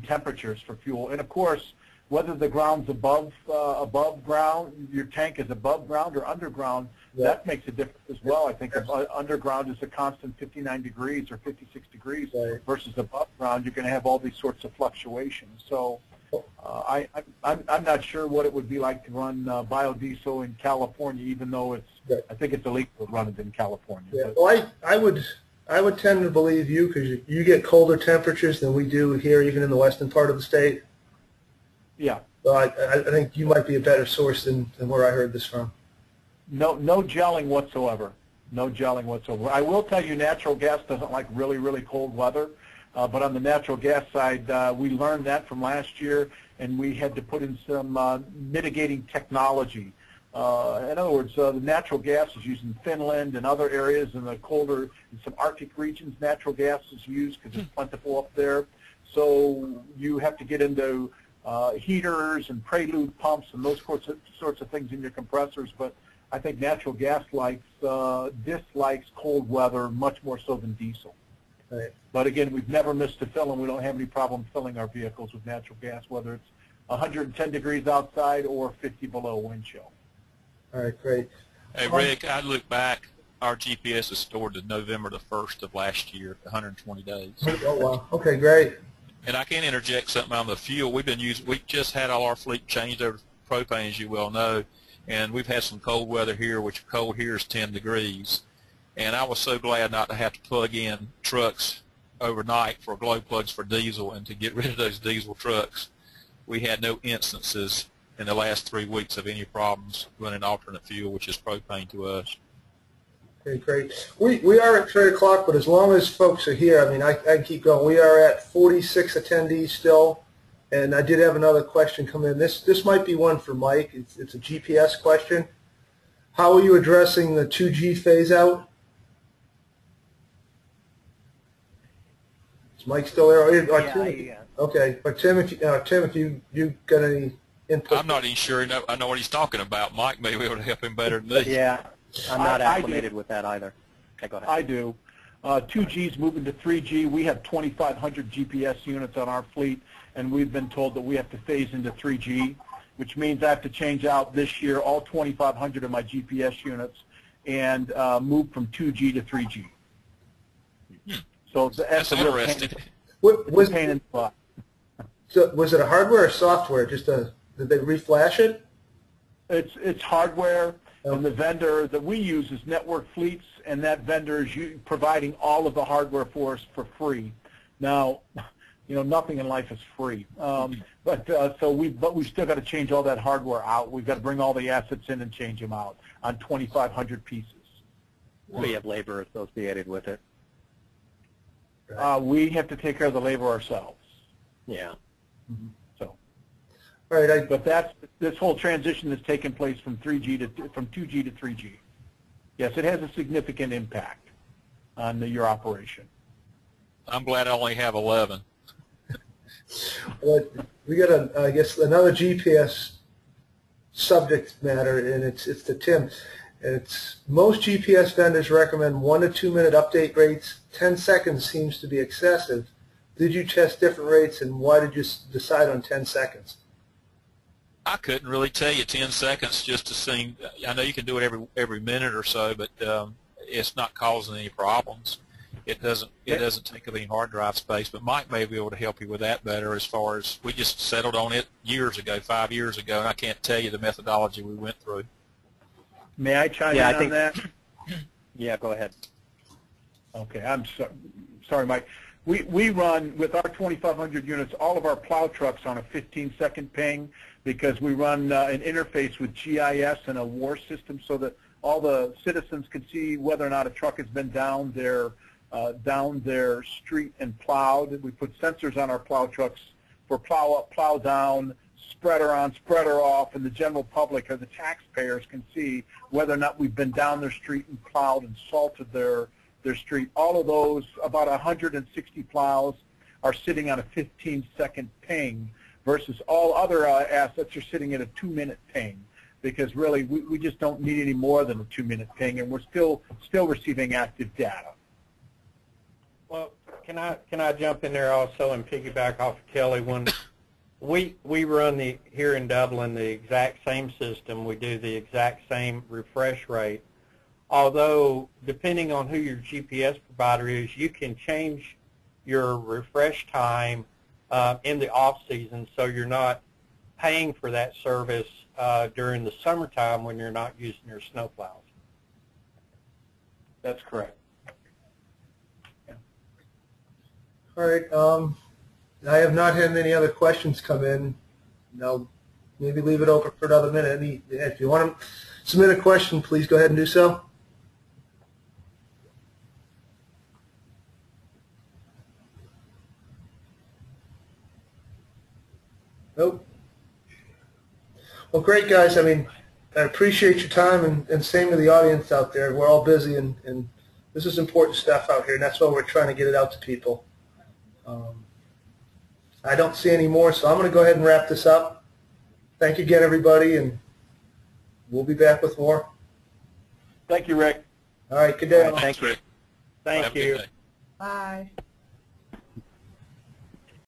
temperatures for fuel, and of course, whether the ground's above ground, your tank is above ground or underground, yeah, that makes a difference as well. I think underground is a constant 59 degrees or 56 degrees, right, versus above ground, you're going to have all these sorts of fluctuations. So I'm not sure what it would be like to run biodiesel in California, even though I think it's illegal to run it in California. Yeah. Well, I would tend to believe you, because you get colder temperatures than we do here, even in the western part of the state. Yeah. So I think you might be a better source than where I heard this from. No gelling whatsoever. No gelling whatsoever. I will tell you, natural gas doesn't like really, really cold weather. But on the natural gas side, we learned that from last year, and we had to put in some mitigating technology. In other words, the natural gas is used in Finland and other areas in the colder, in some Arctic regions. Natural gas is used because it's plentiful up there. So you have to get into heaters and prelude pumps and those sorts of things in your compressors. But I think natural gas dislikes cold weather much more so than diesel. Right. But again, we've never missed a fill, and we don't have any problem filling our vehicles with natural gas, whether it's 110 degrees outside or 50 below wind chill. All right, great. Hey, Rick, I look back, our GPS is stored to November the 1st of last year, 120 days. Oh, wow. Okay, great. And I can interject something on the fuel. We just had all our fleet changed over to propane, as you well know, and we've had some cold weather here, which cold here is 10 degrees. And I was so glad not to have to plug in trucks overnight for glow plugs for diesel and to get rid of those diesel trucks. We had no instances in the last 3 weeks of any problems running alternate fuel, which is propane to us. Okay, great. We are at 3 o'clock, but as long as folks are here, I mean, I can keep going. We are at 46 attendees still, and I did have another question come in. This might be one for Mike. It's a GPS question. How are you addressing the 2G phase out? Is Mike still there? Yeah. Okay, but Tim, if you got any input? I'm not even sure I know what he's talking about. Mike may be able to help him better than me. Yeah, I'm not acclimated with that either. Okay, go ahead. I do. 2G's moving to 3G. We have 2,500 GPS units on our fleet, and we've been told that we have to phase into 3G, which means I have to change out this year all 2,500 of my GPS units and move from 2G to 3G. So that's interesting. Pain in the butt. So was it a hardware or software? Did they reflash it? It's hardware, and the vendor that we use is Network Fleets, and that vendor is providing all of the hardware for us for free. Now, nothing in life is free, but we've still got to change all that hardware out. We've got to bring all the assets in and change them out on 2,500 pieces. We have labor associated with it. We have to take care of the labor ourselves. Yeah. So. All right. But this whole transition that's taken place from 2G to 3G. Yes, it has a significant impact on your operation. I'm glad I only have 11. Well, we got I guess another GPS subject matter, and it's to Tim. Most GPS vendors recommend 1 to 2 minute update rates. 10 seconds seems to be excessive. Did you test different rates, and why did you decide on 10 seconds? I couldn't really tell you 10 seconds just to see. I know you can do it every minute or so, but it's not causing any problems. It doesn't take up any hard drive space. But Mike may be able to help you with that better. As far as we just settled on it years ago, 5 years ago, and I can't tell you the methodology we went through. May I chime in on that? Yeah, go ahead. Okay, I'm sorry, Mike. We run, with our 2,500 units, all of our plow trucks on a 15-second ping because we run an interface with GIS and a WAR system so that all the citizens can see whether or not a truck has been down their street and plowed. We put sensors on our plow trucks for plow up, plow down, spreader on, spreader off, and the general public or the taxpayers can see whether or not we've been down their street and plowed and salted their street. All of those, about 160 plows, are sitting on a 15-second ping versus all other assets are sitting at a 2-minute ping because really we just don't need any more than a 2-minute ping, and we're still receiving active data. Well, can I jump in there also and piggyback off of Kelly? When we run here in Dublin the exact same system, we do the exact same refresh rate. Although, depending on who your GPS provider is, you can change your refresh time in the off-season so you're not paying for that service during the summertime when you're not using your snowplows. That's correct. Yeah. All right. I have not had any other questions come in. I'll maybe leave it open for another minute. If you want to submit a question, please go ahead and do so. Nope. Well, great, guys. I mean, I appreciate your time, and same to the audience out there. We're all busy, and this is important stuff out here, and that's why we're trying to get it out to people. I don't see any more, so I'm going to go ahead and wrap this up. Thank you again, everybody, and we'll be back with more. Thank you, Rick. All right, good day. All right, thank you. Thank Have a good you. day. Bye.